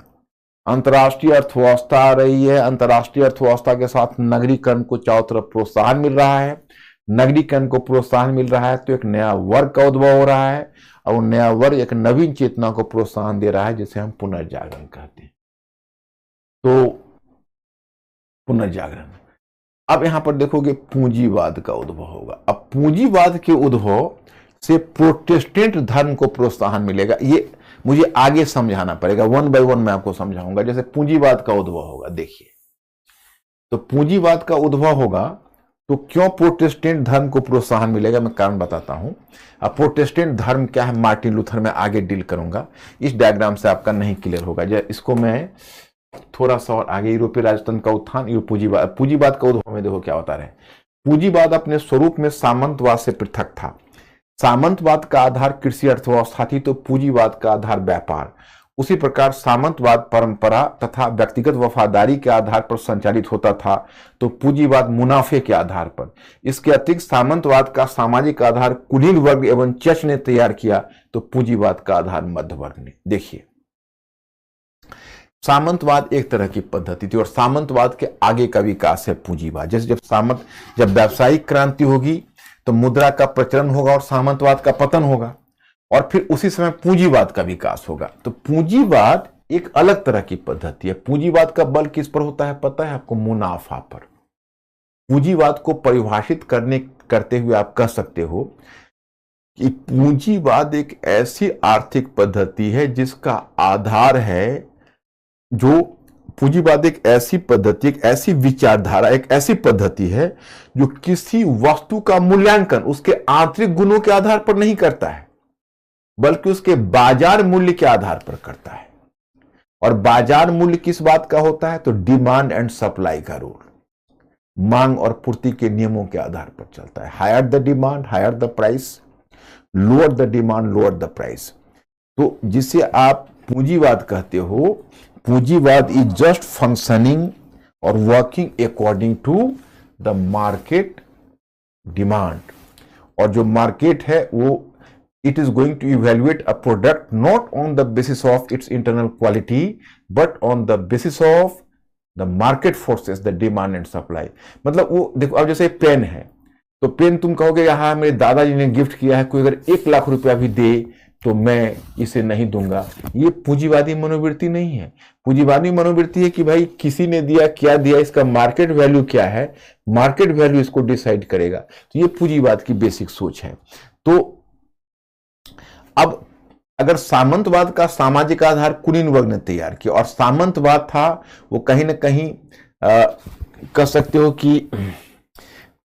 अंतर्राष्ट्रीय अर्थव्यवस्था आ रही है। अंतर्राष्ट्रीय अर्थव्यवस्था के साथ नगरीकरण को चारों तरफ प्रोत्साहन मिल रहा है। नगरीकरण को प्रोत्साहन मिल रहा है तो एक नया वर्ग का उद्भव हो रहा है और वो नया वर्ग एक नवीन चेतना को प्रोत्साहन दे रहा है जिसे हम पुनर्जागरण कहते हैं। तो पुनर्जागरण। अब यहां पर देखोगे पूंजीवाद का उद्भव होगा। अब पूंजीवाद के उद्भव से प्रोटेस्टेंट धर्म को प्रोत्साहन मिलेगा। ये मुझे आगे समझाना पड़ेगा, वन बाय वन मैं आपको समझाऊंगा। जैसे पूंजीवाद का उद्भव होगा, देखिए तो पूंजीवाद का उद्भव होगा तो क्यों प्रोटेस्टेंट धर्म को प्रोत्साहन मिलेगा, मैं कारण बताता हूं। अब प्रोटेस्टेंट धर्म क्या है, मार्टिन लूथर में आगे डील करूंगा, इस डायग्राम से आपका नहीं क्लियर होगा। इसको मैं थोड़ा सा और आगे, यूरोपीय राजतंत्र का उत्थान, पूंजीवाद। पूंजीवाद का उद्भव में देखो क्या होता है। पूंजीवाद अपने स्वरूप में सामंतवाद से पृथक था। सामंतवाद का आधार कृषि अर्थव्यवस्था थी तो पूंजीवाद का आधार व्यापार। उसी प्रकार सामंतवाद परंपरा तथा व्यक्तिगत वफादारी के आधार पर संचालित होता था तो पूंजीवाद मुनाफे के आधार पर। इसके अतिरिक्त सामंतवाद का सामाजिक आधार कुलीन वर्ग एवं चर्च ने तैयार किया तो पूंजीवाद का आधार मध्य वर्ग ने। देखिए सामंतवाद एक तरह की पद्धति थी और सामंतवाद के आगे का विकास है पूंजीवाद। जैसे जब व्यावसायिक क्रांति होगी तो मुद्रा का प्रचलन होगा और सामंतवाद का पतन होगा और फिर उसी समय पूंजीवाद का विकास होगा। तो पूंजीवाद एक अलग तरह की पद्धति है। पूंजीवाद का बल किस पर होता है पता है आपको, मुनाफा पर। पूंजीवाद को परिभाषित करते हुए आप कह सकते हो कि पूंजीवाद एक ऐसी आर्थिक पद्धति है जिसका आधार है, जो पूंजीवाद एक ऐसी पद्धति, एक ऐसी विचारधारा, एक ऐसी पद्धति है जो किसी वस्तु का मूल्यांकन उसके आंतरिक गुणों के आधार पर नहीं करता है बल्कि उसके बाजार मूल्य के आधार पर करता है। और बाजार मूल्य किस बात का होता है, तो डिमांड एंड सप्लाई का रूल। मांग और पूर्ति के नियमों के आधार पर चलता है। Higher the demand higher the price, lower the demand lower the price. तो जिसे आप पूंजीवाद कहते हो, पूंजीवाद इज जस्ट फंक्शनिंग और working according to the market demand. और जो मार्केट है वो it is going to evaluate a product not on the basis of its internal quality but on the basis of the market forces, the demand and supply। मतलब वो देखो, अब जैसे pen है तो पेन तुम कहोगे हाँ मेरे दादाजी ने गिफ्ट किया है, कोई अगर 1 लाख रुपया भी दे तो मैं इसे नहीं दूंगा। ये पूंजीवादी मनोवृत्ति नहीं है। पूंजीवादी मनोवृत्ति है कि भाई किसी ने दिया, क्या दिया, इसका मार्केट वैल्यू क्या है, मार्केट वैल्यू इसको डिसाइड करेगा। तो ये पूंजीवाद की बेसिक सोच है। तो अब अगर सामंतवाद का सामाजिक आधार कुलीन वर्ग ने तैयार किया, और सामंतवाद था वो कहीं ना कहीं कह सकते हो कि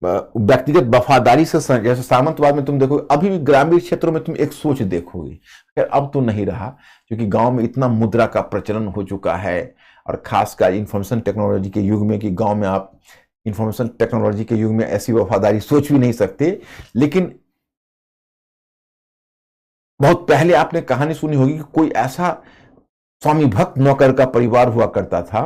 व्यक्तिगत वफादारी से, जैसे सामंतवाद में तुम देखो अभी भी ग्रामीण क्षेत्रों में तुम एक सोच देखोगे, खैर अब तो नहीं रहा क्योंकि गांव में इतना मुद्रा का प्रचलन हो चुका है, और खासकर इंफॉर्मेशन टेक्नोलॉजी के युग में कि गांव में आप इंफॉर्मेशन टेक्नोलॉजी के युग में ऐसी वफादारी सोच भी नहीं सकते। लेकिन बहुत पहले आपने कहानी सुनी होगी कि कोई ऐसा स्वामी भक्त नौकर का परिवार हुआ करता था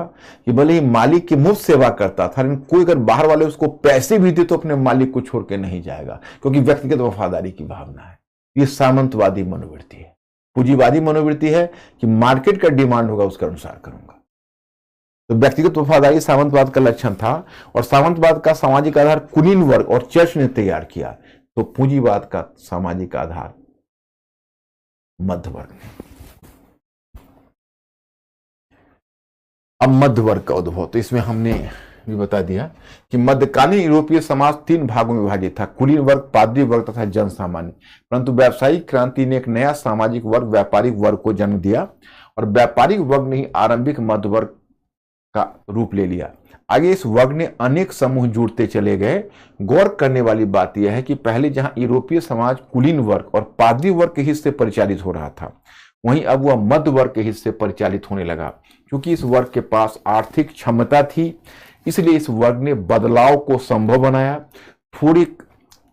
कि भले ही मालिक की मुफ्त सेवा करता था, लेकिन कोई अगर बाहर वाले उसको पैसे भी दे तो अपने मालिक को छोड़ के नहीं जाएगा, क्योंकि व्यक्तिगत वफादारी की भावना है। ये सामंतवादी मनोवृत्ति है। पूंजीवादी मनोवृत्ति है कि मार्केट का डिमांड होगा उसके अनुसार करूंगा। तो व्यक्तिगत वफादारी सामंतवाद का लक्षण था, और सामंतवाद का सामाजिक आधार कुलीन वर्ग और चर्च ने तैयार किया। तो पूंजीवाद का सामाजिक आधार मध्य वर्ग ने। अब मध्य वर्ग का उद्भव, तो इसमें हमने भी बता दिया कि मध्यकालीन यूरोपीय समाज 3 भागों में विभाजित था, कुलीन वर्ग, पादरी वर्ग तथा जन सामान्य। परंतु व्यावसायिक क्रांति ने एक नया सामाजिक वर्ग, व्यापारिक वर्ग को जन्म दिया, और व्यापारिक वर्ग ने ही आरंभिक मध्य वर्ग का रूप ले लिया। आगे इस वर्ग ने अनेक समूह जुड़ते चले गए। गौर करने वाली बात यह है कि पहले जहां यूरोपीय समाज कुलीन वर्ग और पादरी वर्ग के हिस्से परिचालित हो रहा था, वहीं अब वह मध्य वर्ग के हिस्से परिचालित होने लगा। क्योंकि इस वर्ग के पास आर्थिक क्षमता थी, इसलिए इस वर्ग ने बदलाव को संभव बनाया। थोड़ी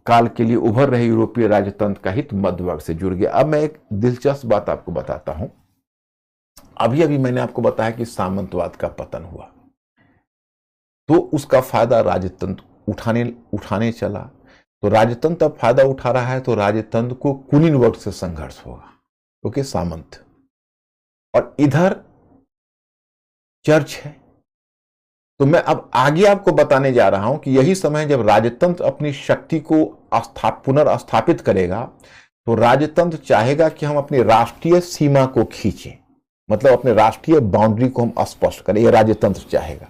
काल के लिए उभर रहे यूरोपीय राजतंत्र का हित मध्य वर्ग से जुड़ गया। अब मैं एक दिलचस्प बात आपको बताता हूं। अभी अभी मैंने आपको बताया कि सामंतवाद का पतन हुआ, तो उसका फायदा राजतंत्र उठाने चला। तो राजतंत्र अब फायदा उठा रहा है, तो राजतंत्र को कुलीन वर्ग से संघर्ष होगा, क्योंकि सामंत, और इधर चर्च है। तो मैं अब आगे आपको बताने जा रहा हूं कि यही समय जब राजतंत्र अपनी शक्ति को पुनर्स्थापित करेगा, तो राजतंत्र चाहेगा कि हम अपनी राष्ट्रीय सीमा को खींचें, मतलब अपने राष्ट्रीय बाउंड्री को हम स्पष्ट करें। यह राजतंत्र चाहेगा।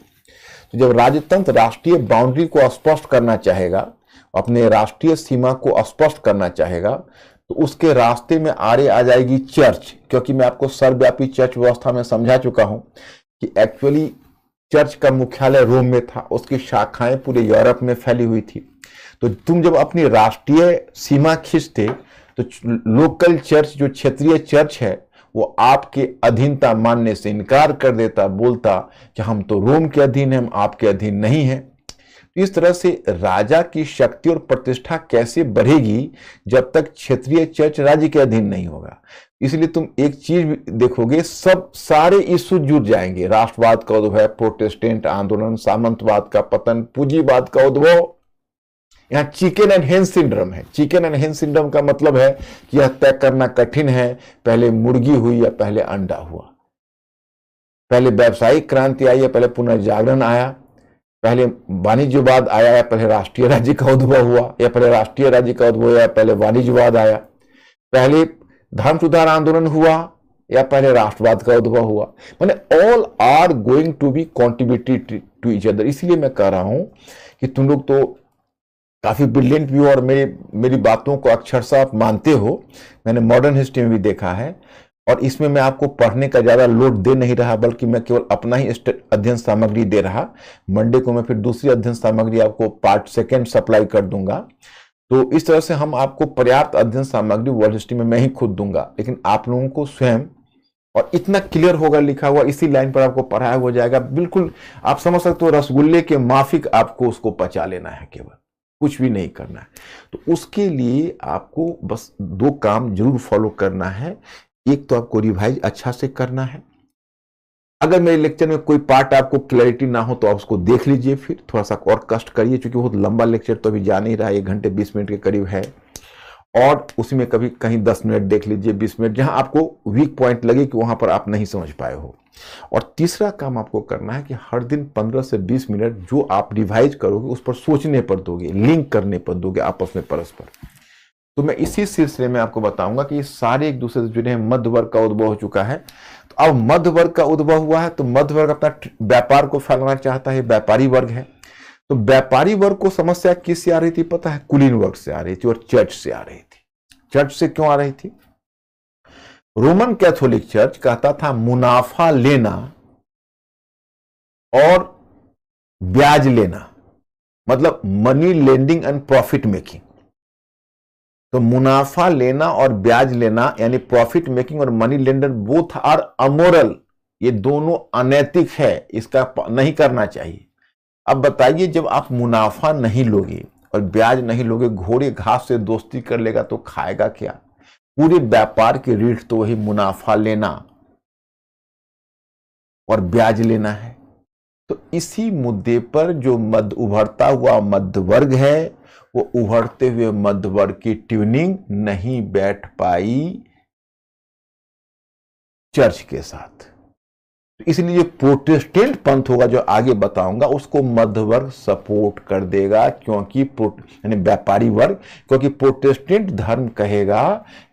तो जब राजतंत्र राष्ट्रीय बाउंड्री को स्पष्ट करना चाहेगा, अपने राष्ट्रीय सीमा को स्पष्ट करना चाहेगा, तो उसके रास्ते में आड़े आ जाएगी चर्च। क्योंकि मैं आपको सर्वव्यापी चर्च व्यवस्था में समझा चुका हूं कि एक्चुअली चर्च का मुख्यालय रोम में था, उसकी शाखाएं पूरे यूरोप में फैली हुई थी। तो तुम जब अपनी राष्ट्रीय सीमा खींचते, तो लोकल चर्च, जो क्षेत्रीय चर्च है, वो आपके अधीनता मानने से इनकार कर देता, बोलता कि हम तो रोम के अधीन हैं, हम आपके अधीन नहीं हैं। इस तरह से राजा की शक्ति और प्रतिष्ठा कैसे बढ़ेगी जब तक क्षेत्रीय चर्च राज्य के अधीन नहीं होगा। इसलिए तुम एक चीज देखोगे, सब सारे इश्यू जुड़ जाएंगे। राष्ट्रवाद का उद्भव, प्रोटेस्टेंट आंदोलन, सामंतवाद का पतन, पूंजीवाद का उद्भव। यहाँ चिकन एंड हेन सिंड्रोम है। चिकन एंड हेन सिंड्रोम का मतलब है कि यह तय करना कठिन है, पहले मुर्गी हुई या पहले अंडा हुआ, पहले व्यावसायिक क्रांति आई या पहले पुनर्जागरण आया, पहले वाणिज्यवाद आया या पहले राष्ट्रीय राज्य का उद्भव हुआ, या पहले राष्ट्रीय राज्य का उद्भव या पहले वाणिज्यवाद आया, पहले धर्म सुधार आंदोलन हुआ या पहले राष्ट्रवाद का उद्भव हुआ। माने all are going to be contributed to each other. इसलिए मैं कह रहा हूं कि तुम लोग तो काफी ब्रिलियंट भी हो और मेरी बातों को अक्षरशः आप मानते हो। मैंने मॉडर्न हिस्ट्री में भी देखा है, और इसमें मैं आपको पढ़ने का ज्यादा लोड दे नहीं रहा, बल्कि मैं केवल अपना ही अध्ययन सामग्री दे रहा। मंडे को मैं फिर दूसरी अध्ययन सामग्री आपको पार्ट 2 सप्लाई कर दूंगा। तो इस तरह से हम आपको पर्याप्त अध्ययन सामग्री वर्ल्ड हिस्ट्री में मैं ही खुद दूंगा, लेकिन आप लोगों को स्वयं और इतना क्लियर होगा लिखा हुआ, इसी लाइन पर आपको पढ़ाया हो जाएगा। बिल्कुल आप समझ सकते हो, रसगुल्ले के माफिक आपको उसको पचा लेना है, केवल कुछ भी नहीं करना है। तो उसके लिए आपको बस 2 काम जरूर फॉलो करना है। एक तो आपको रिवाइज अच्छा से करना है। अगर मेरे लेक्चर में कोई पार्ट आपको क्लैरिटी ना हो तो आप उसको देख लीजिए, फिर थोड़ा सा और कष्ट करिए, क्योंकि बहुत लंबा लेक्चर तो अभी जा नहीं रहा, 1 घंटे 20 मिनट के करीब है। और उसमें कभी कहीं 10 मिनट देख लीजिए, 20 मिनट, जहां आपको वीक पॉइंट लगे कि वहां पर आप नहीं समझ पाए हो। और तीसरा काम आपको करना है कि हर दिन 15 से 20 मिनट जो आप रिवाइज करोगे उस पर सोचने पर दोगे, लिंक करने पर दोगे आपस में परस्पर। तो मैं इसी सिलसिले में आपको बताऊंगा कि ये सारे एक दूसरे से जुड़े हैं। मध्य वर्ग का उद्भव हो चुका है, तो अब मध्य वर्ग का उद्भव हुआ है, तो मध्य वर्ग अपना व्यापार को फैलाना चाहता है, व्यापारी वर्ग है। तो व्यापारी वर्ग को समस्या किससे आ रही थी पता है? कुलीन वर्ग से आ रही थी और चर्च से आ रही थी। चर्च से क्यों आ रही थी? रोमन कैथोलिक चर्च कहता था मुनाफा लेना और ब्याज लेना, मतलब money lending and profit making. तो मुनाफा लेना और ब्याज लेना यानी प्रॉफिट मेकिंग और money lender both are amoral, ये दोनों अनैतिक है, इसका नहीं करना चाहिए। अब बताइए, जब आप मुनाफा नहीं लोगे और ब्याज नहीं लोगे, घोड़े घास से दोस्ती कर लेगा तो खाएगा क्या? पूरे व्यापार की रीढ़ तो वही मुनाफा लेना और ब्याज लेना है। तो इसी मुद्दे पर जो उभरता हुआ मध्य वर्ग है, वो उभरते हुए मध्य वर्ग की ट्यूनिंग नहीं बैठ पाई चर्च के साथ। इसलिए प्रोटेस्टेंट पंथ होगा जो आगे बताऊंगा, उसको मध्य वर्ग सपोर्ट कर देगा, क्योंकि यानी व्यापारी वर्ग, क्योंकि प्रोटेस्टेंट धर्म कहेगा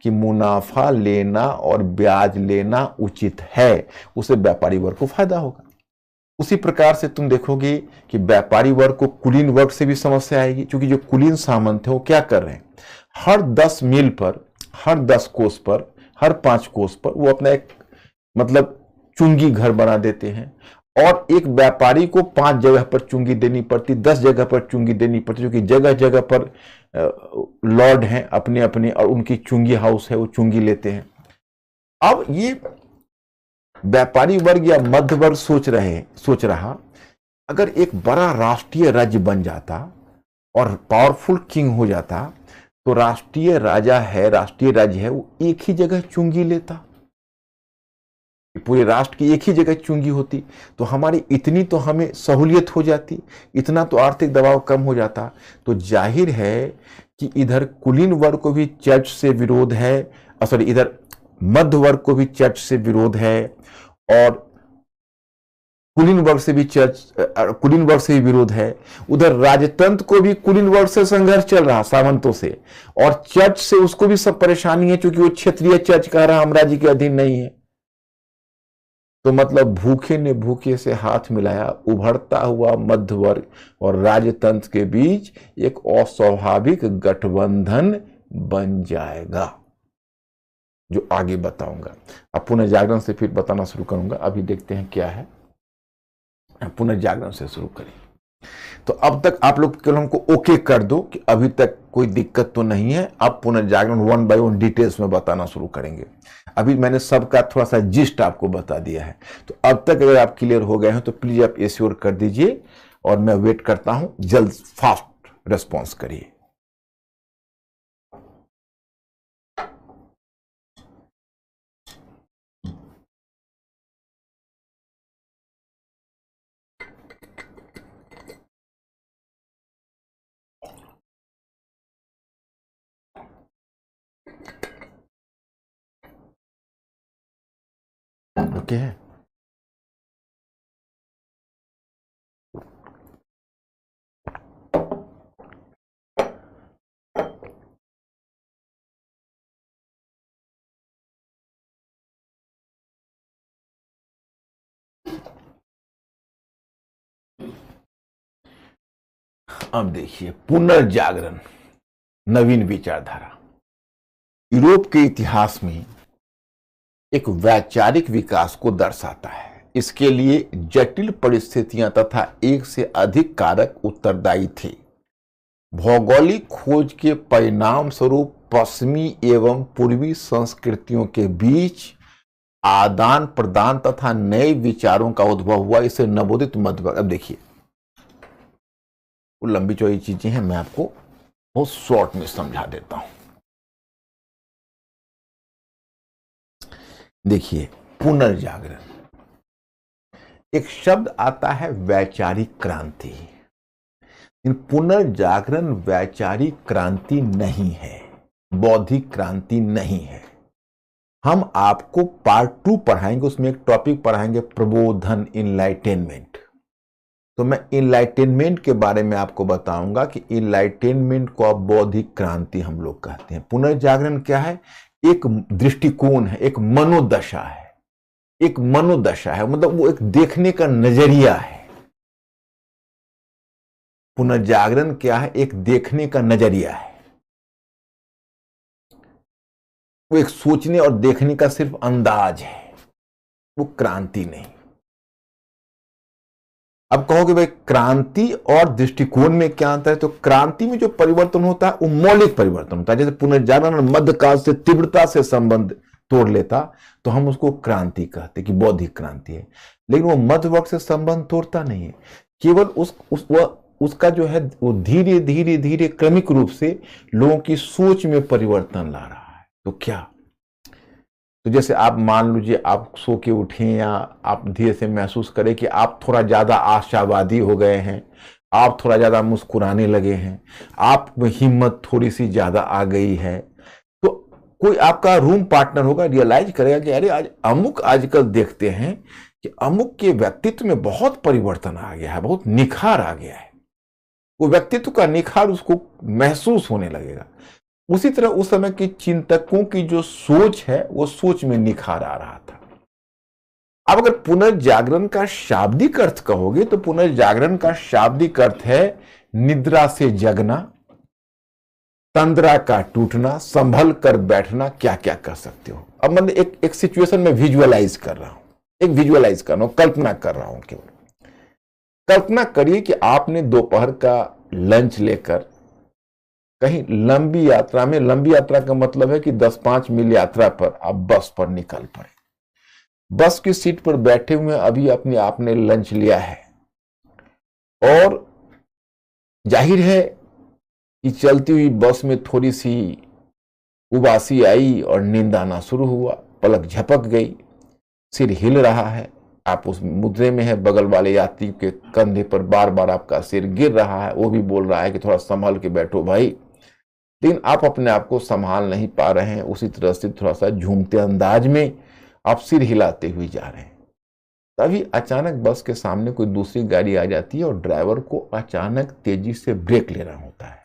कि मुनाफा लेना और ब्याज लेना उचित है, उसे व्यापारी वर्ग को फायदा होगा। उसी प्रकार से तुम देखोगे कि व्यापारी वर्ग को कुलीन वर्ग से भी समस्या आएगी, क्योंकि जो कुलीन सामंत है वो क्या कर रहे हैं, हर 10 मील पर, हर 10 कोस पर, हर 5 कोस पर वो अपना एक मतलब चुंगी घर बना देते हैं। और एक व्यापारी को 5 जगह पर चुंगी देनी पड़ती, 10 जगह पर चुंगी देनी पड़ती, क्योंकि जगह जगह पर लॉर्ड हैं अपने अपने, और उनकी चुंगी हाउस है, वो चुंगी लेते हैं। अब ये व्यापारी वर्ग या मध्य वर्ग सोच रहा अगर एक बड़ा राष्ट्रीय राज्य बन जाता और पावरफुल किंग हो जाता, तो राष्ट्रीय राज्य है, वो एक ही जगह चुंगी लेता, पूरे राष्ट्र की एक ही जगह चुंगी होती, तो हमारी इतनी तो हमें सहूलियत हो जाती, इतना तो आर्थिक दबाव कम हो जाता। तो जाहिर है कि इधर कुलीन वर्ग को भी चर्च से विरोध है, सॉरी, इधर मध्य वर्ग को भी चर्च से विरोध है, और कुलीन वर्ग से भी विरोध है। उधर राजतंत्र को भी कुलीन वर्ग से संघर्ष चल रहा, सामंतों से, और चर्च से उसको भी सब परेशानी है, क्योंकि वो क्षेत्रीय चर्च कह रहा हम राज्य के अधीन नहीं है। तो मतलब भूखे ने भूखे से हाथ मिलाया, उभरता हुआ मध्य वर्ग और राजतंत्र के बीच एक अस्वाभाविक गठबंधन बन जाएगा, जो आगे बताऊंगा। अब पुनर्जागरण से फिर बताना शुरू करूंगा, अभी देखते हैं क्या है। पुनर्जागरण से शुरू करें। तो अब तक आप लोग केवल हमको ओके कर दो कि अभी तक कोई दिक्कत तो नहीं है। अब पुनर्जागरण 1 बाय 1 डिटेल्स में बताना शुरू करेंगे। अभी मैंने सबका थोड़ा सा जिस्ट आपको बता दिया है, तो अब तक अगर आप क्लियर हो गए हैं तो प्लीज आप एश्योर कर दीजिए, और मैं वेट करता हूं, जल्द फास्ट रेस्पॉन्स करिए। ओके है। अब देखिए, पुनर्जागरण नवीन विचारधारा यूरोप के इतिहास में एक वैचारिक विकास को दर्शाता है। इसके लिए जटिल परिस्थितियां तथा एक से अधिक कारक उत्तरदायी थे। भौगोलिक खोज के परिणाम स्वरूप पश्चिमी एवं पूर्वी संस्कृतियों के बीच आदान प्रदान तथा नए विचारों का उद्भव हुआ, इसे नवोदित मध्यवर्ग। अब देखिए, वो लंबी चौड़ी चीजें हैं, मैं आपको बहुत शॉर्ट में समझा देता हूं। देखिए, पुनर्जागरण, एक शब्द आता है वैचारिक क्रांति। इन पुनर्जागरण वैचारिक क्रांति नहीं है, बौद्धिक क्रांति नहीं है। हम आपको पार्ट 2 पढ़ाएंगे, उसमें एक टॉपिक पढ़ाएंगे प्रबोधन, इनलाइटेनमेंट। तो मैं इनलाइटेनमेंट के बारे में आपको बताऊंगा कि इनलाइटेनमेंट को अब बौद्धिक क्रांति हम लोग कहते हैं। पुनर्जागरण क्या है? एक दृष्टिकोण है, एक मनोदशा है, एक मनोदशा है, मतलब वो एक देखने का नजरिया है। पुनर्जागरण क्या है? एक देखने का नजरिया है, वो एक सोचने और देखने का सिर्फ अंदाज है, वो क्रांति नहीं। अब कहोगे भाई क्रांति और दृष्टिकोण में क्या अंतर है? तो क्रांति में जो परिवर्तन होता है वो मौलिक परिवर्तन होता है। जैसे पुनर्जागरण मध्यकाल से तीव्रता से संबंध तोड़ लेता तो हम उसको क्रांति कहते कि बौद्धिक क्रांति है, लेकिन वो मध्यवर्ग से संबंध तोड़ता नहीं है, केवल उसका जो है वो धीरे धीरे धीरे क्रमिक रूप से लोगों की सोच में परिवर्तन ला रहा है। तो क्या? तो जैसे आप मान लीजिए आप सो के उठें या आप धीरे से महसूस करें कि आप थोड़ा ज्यादा आशावादी हो गए हैं, आप थोड़ा ज्यादा मुस्कुराने लगे हैं, आप में हिम्मत थोड़ी सी ज्यादा आ गई है, तो कोई आपका रूम पार्टनर होगा, रियलाइज करेगा कि अरे आज अमुक, आजकल देखते हैं कि अमुक के व्यक्तित्व में बहुत परिवर्तन आ गया है, बहुत निखार आ गया है। वो व्यक्तित्व का निखार उसको महसूस होने लगेगा। उसी तरह उस समय के चिंतकों की जो सोच है वो सोच में निखार आ रहा था। अब अगर पुनर्जागरण का शाब्दिक अर्थ कहोगे तो पुनर्जागरण का शाब्दिक अर्थ है निद्रा से जगना, तंद्रा का टूटना, संभल कर बैठना। क्या क्या कर सकते हो? अब मैं एक सिचुएशन में विजुअलाइज कर रहा हूं, कल्पना कर रहा हूं। केवल कल्पना करिए कि आपने दोपहर का लंच लेकर कहीं लंबी यात्रा में, लंबी यात्रा का मतलब है कि 10-5 मील यात्रा पर आप बस पर निकल पड़े। बस की सीट पर बैठे हुए अभी आपने लंच लिया है और जाहिर है कि चलती हुई बस में थोड़ी सी उबासी आई और नींद आना शुरू हुआ, पलक झपक गई, सिर हिल रहा है, आप उस मुद्रे में है, बगल वाले यात्री के कंधे पर बार बार आपका सिर गिर रहा है, वो भी बोल रहा है कि थोड़ा संभल के बैठो भाई, लेकिन आप अपने आप को संभाल नहीं पा रहे हैं। उसी तरह से थोड़ा सा झूमते अंदाज में आप सिर हिलाते हुए जा रहे हैं। तभी अचानक बस के सामने कोई दूसरी गाड़ी आ जाती है और ड्राइवर को अचानक तेजी से ब्रेक लेना होता है,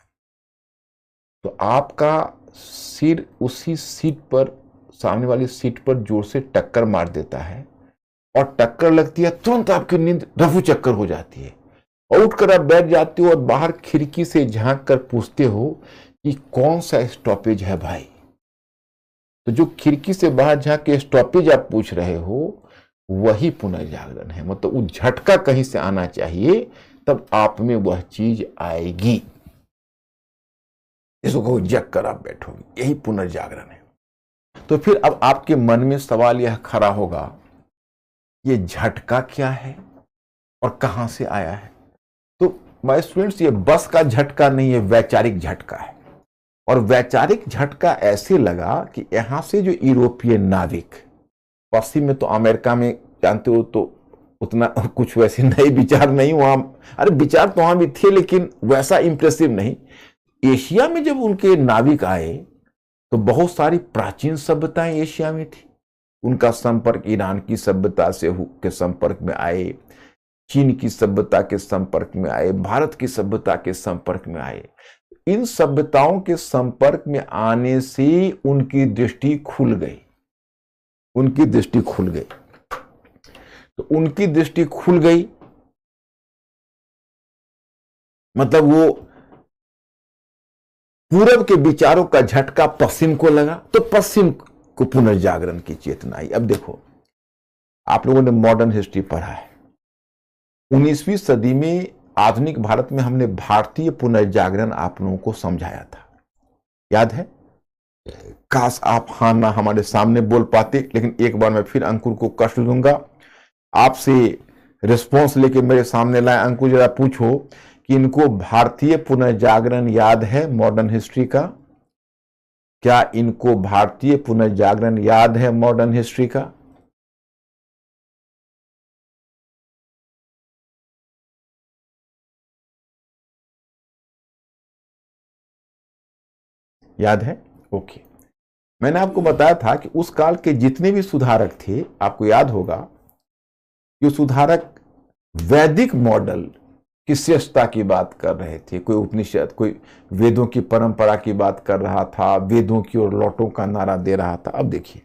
तो आपका सिर उसी सीट पर, सामने वाली सीट पर जोर से टक्कर मार देता है और टक्कर लगती है, तुरंत आपकी नींद रफू चक्कर हो जाती है और उठकर आप बैठ जाते हो और बाहर खिड़की से झांक कर पूछते हो कि कौन सा स्टॉपेज है भाई। तो जो खिड़की से बाहर झांक के स्टॉपेज आप पूछ रहे हो वही पुनर्जागरण है। मतलब वो झटका कहीं से आना चाहिए, तब आप में वह चीज आएगी, इसको जग कर आप बैठोगे, यही पुनर्जागरण है। तो फिर अब आपके मन में सवाल यह खड़ा होगा, ये झटका क्या है और कहां से आया है? तो माय स्टूडेंट्स, ये बस का झटका नहीं है, वैचारिक झटका है। और वैचारिक झटका ऐसे लगा कि यहां से जो यूरोपीय नाविक, पश्चिम में तो अमेरिका में जानते हो तो उतना कुछ वैसे नए विचार नहीं, वहां अरे विचार तो वहां भी थे लेकिन वैसा इंप्रेसिव नहीं। एशिया में जब उनके नाविक आए तो बहुत सारी प्राचीन सभ्यताएं एशिया में थी। उनका संपर्क ईरान की सभ्यता से के संपर्क में आए, चीन की सभ्यता के संपर्क में आए, भारत की सभ्यता के संपर्क में आए। इन सभ्यताओं के संपर्क में आने से उनकी दृष्टि खुल गई, उनकी दृष्टि खुल गई। तो उनकी दृष्टि खुल गई मतलब वो पूरब के विचारों का झटका पश्चिम को लगा, तो पश्चिम को पुनर्जागरण की चेतना आई। अब देखो, आप लोगों ने मॉडर्न हिस्ट्री पढ़ा है, 19वीं सदी में आधुनिक भारत में हमने भारतीय पुनर्जागरण आप लोगों को समझाया था, याद है? काश आप हाँ ना हमारे सामने बोल पाते। लेकिन एक बार मैं फिर अंकुर को कष्ट दूंगा, आपसे रिस्पॉन्स लेके मेरे सामने लाए। अंकुर जरा पूछो कि इनको भारतीय पुनर्जागरण याद है मॉडर्न हिस्ट्री का? क्या इनको भारतीय पुनर्जागरण याद है मॉडर्न हिस्ट्री का? याद है? ओके। मैंने आपको बताया था कि उस काल के जितने भी सुधारक थे, आपको याद होगा कि सुधारक वैदिक मॉडल की श्रेष्ठता की बात कर रहे थे। कोई उपनिषद, कोई वेदों की परंपरा की बात कर रहा था, वेदों की ओर लौटों का नारा दे रहा था। अब देखिए,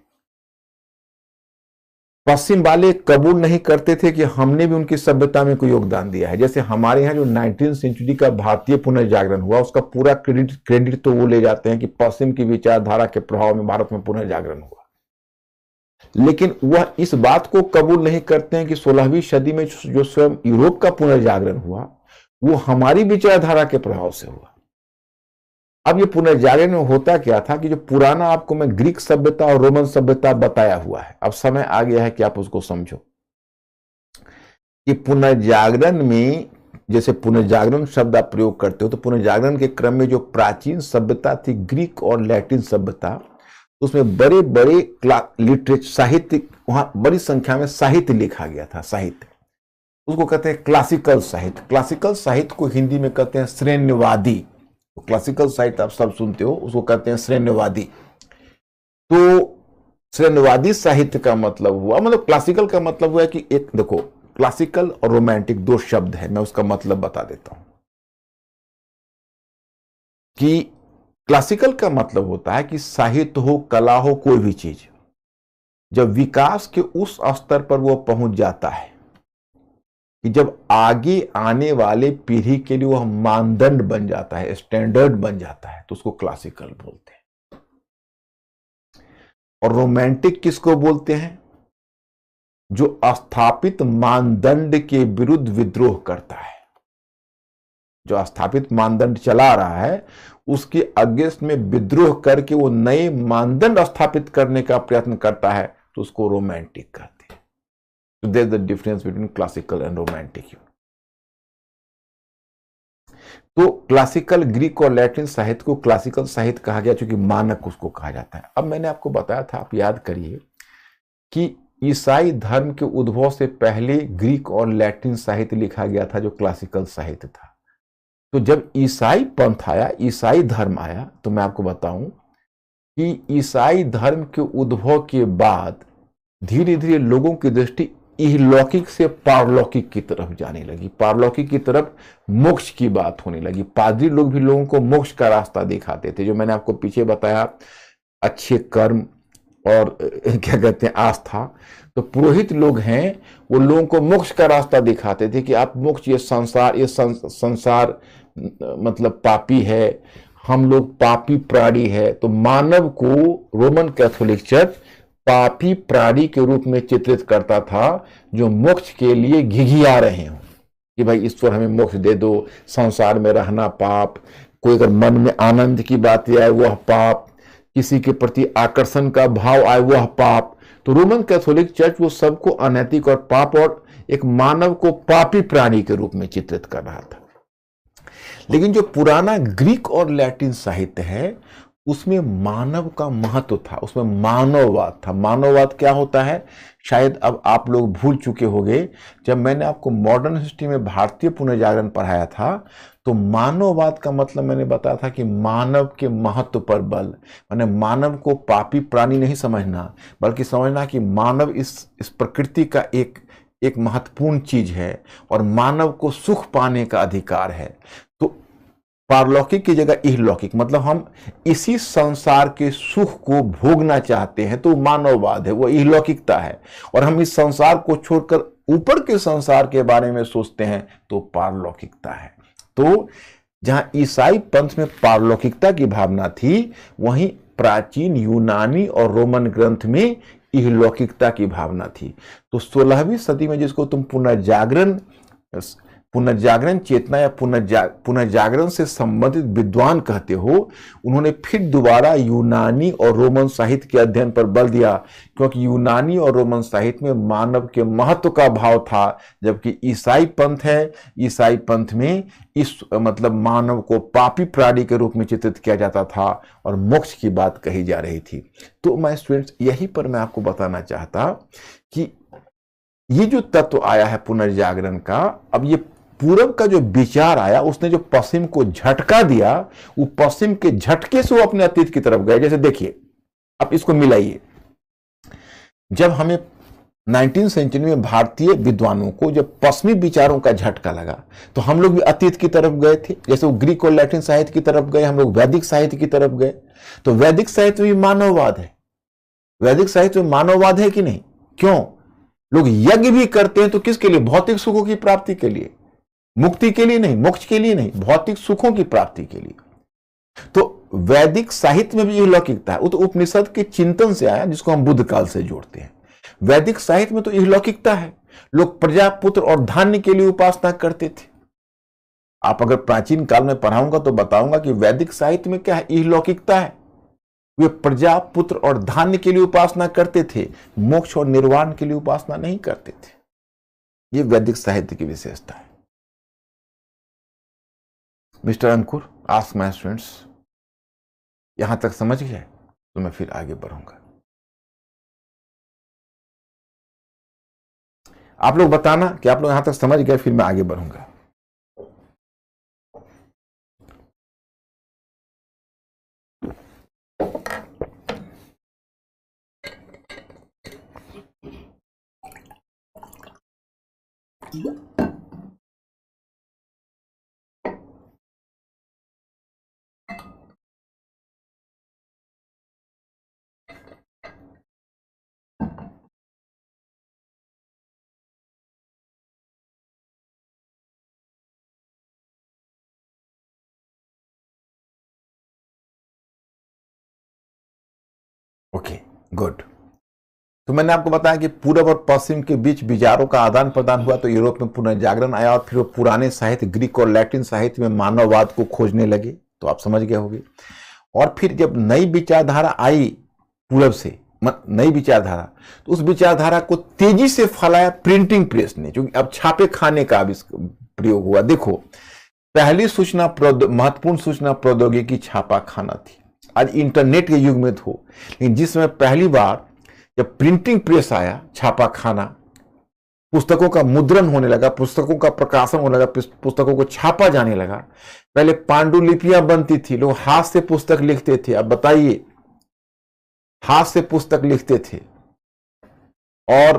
पश्चिम वाले कबूल नहीं करते थे कि हमने भी उनकी सभ्यता में कोई योगदान दिया है। जैसे हमारे यहाँ जो 19वीं सेंचुरी का भारतीय पुनर्जागरण हुआ, उसका पूरा क्रेडिट तो वो ले जाते हैं कि पश्चिम की विचारधारा के प्रभाव में भारत में पुनर्जागरण हुआ। लेकिन वह इस बात को कबूल नहीं करते हैं कि 16वीं सदी में जो स्वयं यूरोप का पुनर्जागरण हुआ, वो हमारी विचारधारा के प्रभाव से हुआ। अब ये पुनर्जागरण में होता क्या था कि जो पुराना आपको मैं ग्रीक सभ्यता और रोमन सभ्यता बताया हुआ है, अब समय आ गया है कि आप उसको समझो कि पुनर्जागरण में, जैसे पुनर्जागरण शब्द आप प्रयोग करते हो, तो पुनर्जागरण के क्रम में जो प्राचीन सभ्यता थी ग्रीक और लैटिन सभ्यता, उसमें बड़े बड़े लिटरेचर साहित्य, वहां बड़ी संख्या में साहित्य लिखा गया था। साहित्य उसको कहते हैं क्लासिकल साहित्य। क्लासिकल साहित्य को हिंदी में कहते हैं श्रेण्यवादी। तो क्लासिकल साहित्य आप सब सुनते हो, उसको कहते हैं श्रेण्यवादी। तो श्रेण्यवादी साहित्य का मतलब हुआ, मतलब क्लासिकल का मतलब हुआ कि एक, देखो, क्लासिकल और रोमांटिक दो शब्द है, मैं उसका मतलब बता देता हूं कि क्लासिकल का मतलब होता है कि साहित्य हो, कला हो, कोई भी चीज जब विकास के उस स्तर पर वो पहुंच जाता है कि जब आगे आने वाले पीढ़ी के लिए वह मानदंड बन जाता है, स्टैंडर्ड बन जाता है, तो उसको क्लासिकल बोलते हैं। और रोमांटिक किसको बोलते हैं? जो स्थापित मानदंड के विरुद्ध विद्रोह करता है। जो स्थापित मानदंड चला रहा है उसके अगेंस्ट में विद्रोह करके वो नए मानदंड स्थापित करने का प्रयत्न करता है, तो उसको रोमांटिक कहते हैं। तो there is the difference between classical and romantic. तो क्लासिकल ग्रीक और लैटिन साहित्य को क्लासिकल साहित्य कहा गया, क्योंकि मानक उसको कहा जाता है। अब मैंने आपको बताया था, आप याद करिए कि ईसाई धर्म के उद्भव से पहले ग्रीक और लैटिन साहित्य लिखा गया था, जो क्लासिकल साहित्य था। तो जब ईसाई पंथ आया, ईसाई धर्म आया, तो मैं आपको बताऊं कि ईसाई धर्म के उद्भव के बाद धीरे धीरे लोगों की दृष्टि इहलौकिक से पारलौकिक की तरफ जाने लगी। पारलौकिक की तरफ मोक्ष की बात होने लगी। पादरी लोग भी लोगों को मोक्ष का रास्ता दिखाते थे, जो मैंने आपको पीछे बताया, अच्छे कर्म और क्या कहते हैं, आस्था। तो पुरोहित लोग हैं, वो लोगों को मोक्ष का रास्ता दिखाते थे कि आप मोक्ष, ये संसार मतलब पापी है, हम लोग पापी प्राणी है। तो मानव को रोमन कैथोलिक चर्च पापी प्राणी के रूप में चित्रित करता था, जो मोक्ष के लिए घिघिया रहे हो कि भाई ईश्वर हमें मोक्ष दे दो, संसार में रहना पाप, कोई अगर मन में आनंद की बात आए वह पाप, किसी के प्रति आकर्षण का भाव आए वह पाप। तो रोमन कैथोलिक चर्च वो सबको अनैतिक और पाप और एक मानव को पापी प्राणी के रूप में चित्रित कर रहा था। लेकिन जो पुराना ग्रीक और लैटिन साहित्य है, उसमें मानव का महत्व था, उसमें मानववाद था। मानववाद क्या होता है, शायद अब आप लोग भूल चुके होंगे। जब मैंने आपको मॉडर्न हिस्ट्री में भारतीय पुनर्जागरण पढ़ाया था, तो मानववाद का मतलब मैंने बताया था कि मानव के महत्व पर बल, माने मानव को पापी प्राणी नहीं समझना, बल्कि समझना कि मानव इस प्रकृति का एक महत्वपूर्ण चीज है और मानव को सुख पाने का अधिकार है। तो पारलौकिक की जगह इहलौकिक, मतलब हम इसी संसार के सुख को भोगना चाहते हैं, तो मानववाद है, वो इहलौकिकता है। और हम इस संसार को छोड़कर ऊपर के संसार के बारे में सोचते हैं, तो पारलौकिकता है। तो जहां ईसाई पंथ में पारलौकिकता की भावना थी, वहीं प्राचीन यूनानी और रोमन ग्रंथ में इहलौकिकता की भावना थी। तो 16वीं सदी में जिसको तुम पुनर्जागरण पुनर्जागरण चेतना या पुनर्जागरण से संबंधित विद्वान कहते हो, उन्होंने फिर दोबारा यूनानी और रोमन साहित्य के अध्ययन पर बल दिया, क्योंकि यूनानी और रोमन साहित्य में मानव के महत्व का भाव था, जबकि ईसाई पंथ है, ईसाई पंथ में इस मतलब मानव को पापी प्राणी के रूप में चित्रित किया जाता था और मोक्ष की बात कही जा रही थी। तो मैं स्टूडेंट्स यहीं पर मैं आपको बताना चाहता कि ये जो तत्व आया है पुनर्जागरण का, अब ये पूरब का जो विचार आया, उसने जो पश्चिम को झटका दिया, वो पश्चिम के झटके से वो अपने अतीत की तरफ गए। जैसे देखिए, आप इसको मिलाइए, जब हमें 19वीं सेंचुरी में भारतीय विद्वानों को जब पश्चिमी विचारों का झटका लगा, तो हम लोग भी अतीत की तरफ गए थे। जैसे वो ग्रीक और लैटिन साहित्य की तरफ गए, हम लोग वैदिक साहित्य की तरफ गए। तो वैदिक साहित्य में मानववाद है, वैदिक साहित्य में मानववाद है कि नहीं? क्यों? लोग यज्ञ भी करते हैं तो किसके लिए? भौतिक सुखों की प्राप्ति के लिए, मुक्ति के लिए नहीं, मोक्ष के लिए नहीं, भौतिक सुखों की प्राप्ति के लिए। तो वैदिक साहित्य में भी यह लौकिकता है। वो तो उपनिषद के चिंतन से आया, जिसको हम बुद्ध काल से जोड़ते हैं। वैदिक साहित्य में तो यह लौकिकता है। लोग प्रजा, पुत्र और धान्य के लिए उपासना करते थे। आप अगर प्राचीन काल में पढ़ाऊंगा तो बताऊंगा कि वैदिक साहित्य में क्या है, यह लौकिकता है। वे प्रजा, पुत्र और धान्य के लिए उपासना करते थे, मोक्ष और निर्वाण के लिए उपासना नहीं करते थे। यह वैदिक साहित्य की विशेषता है। Mister Ankur, ask my students, यहां तक समझ गए तो मैं फिर आगे बढ़ूंगा। आप लोग बताना कि आप लोग यहां तक समझ गए, फिर मैं आगे बढ़ूंगा। Okay, good. तो मैंने आपको बताया कि पूर्व और पश्चिम के बीच विचारों का आदान प्रदान हुआ, तो यूरोप में पुनर्जागरण आया और फिर वो पुराने साहित्य, ग्रीक और लैटिन साहित्य में मानववाद को खोजने लगे। तो आप समझ गए होंगे। और फिर जब नई विचारधारा आई पूर्व से, नई विचारधारा, तो उस विचारधारा को तेजी से फैलाया प्रिंटिंग प्रेस ने, क्योंकि अब छापे खाने का प्रयोग हुआ। देखो, पहली महत्वपूर्ण सूचना प्रौद्योगिकी छापा खाना थी। आज इंटरनेट के युग में तो, लेकिन जिस समय पहली बार जब प्रिंटिंग प्रेस आया, छापा खाना, पुस्तकों का मुद्रण होने लगा, पुस्तकों का प्रकाशन होने लगा, पुस्तकों को छापा जाने लगा। पहले पांडुलिपियां बनती थी, लोग हाथ से पुस्तक लिखते थे। अब बताइए, हाथ से पुस्तक लिखते थे, और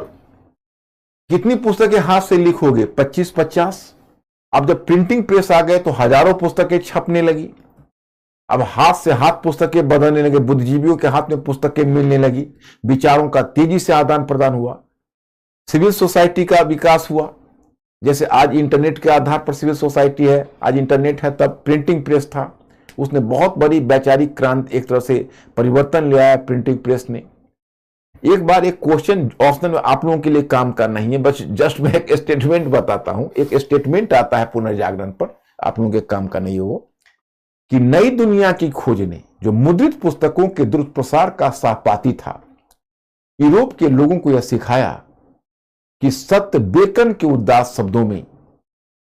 कितनी पुस्तकें हाथ से लिखोगे? 25-50। अब जब प्रिंटिंग प्रेस आ गए तो हजारों पुस्तकें छपने लगी। अब हाथ से हाथ पुस्तकें बदलने लगे, बुद्धिजीवियों के हाथ में पुस्तकें मिलने लगी, विचारों का तेजी से आदान प्रदान हुआ, सिविल सोसाइटी का विकास हुआ। जैसे आज इंटरनेट के आधार पर सिविल सोसाइटी है, आज इंटरनेट है, तब प्रिंटिंग प्रेस था। उसने बहुत बड़ी वैचारिक क्रांति, एक तरह से परिवर्तन ले आया प्रिंटिंग प्रेस ने। एक बार एक क्वेश्चन ऑप्शनल में आप लोगों के लिए काम करना ही है, बस जस्ट मैं एक स्टेटमेंट बताता हूं। एक स्टेटमेंट आता है पुनर्जागरण पर, आप लोगों के काम का नहीं हो, कि नई दुनिया की खोज ने, जो मुद्रित पुस्तकों के द्रुत प्रसार का सहपाठी था, यूरोप के लोगों को यह सिखाया कि सत्य बेकन के उदास शब्दों में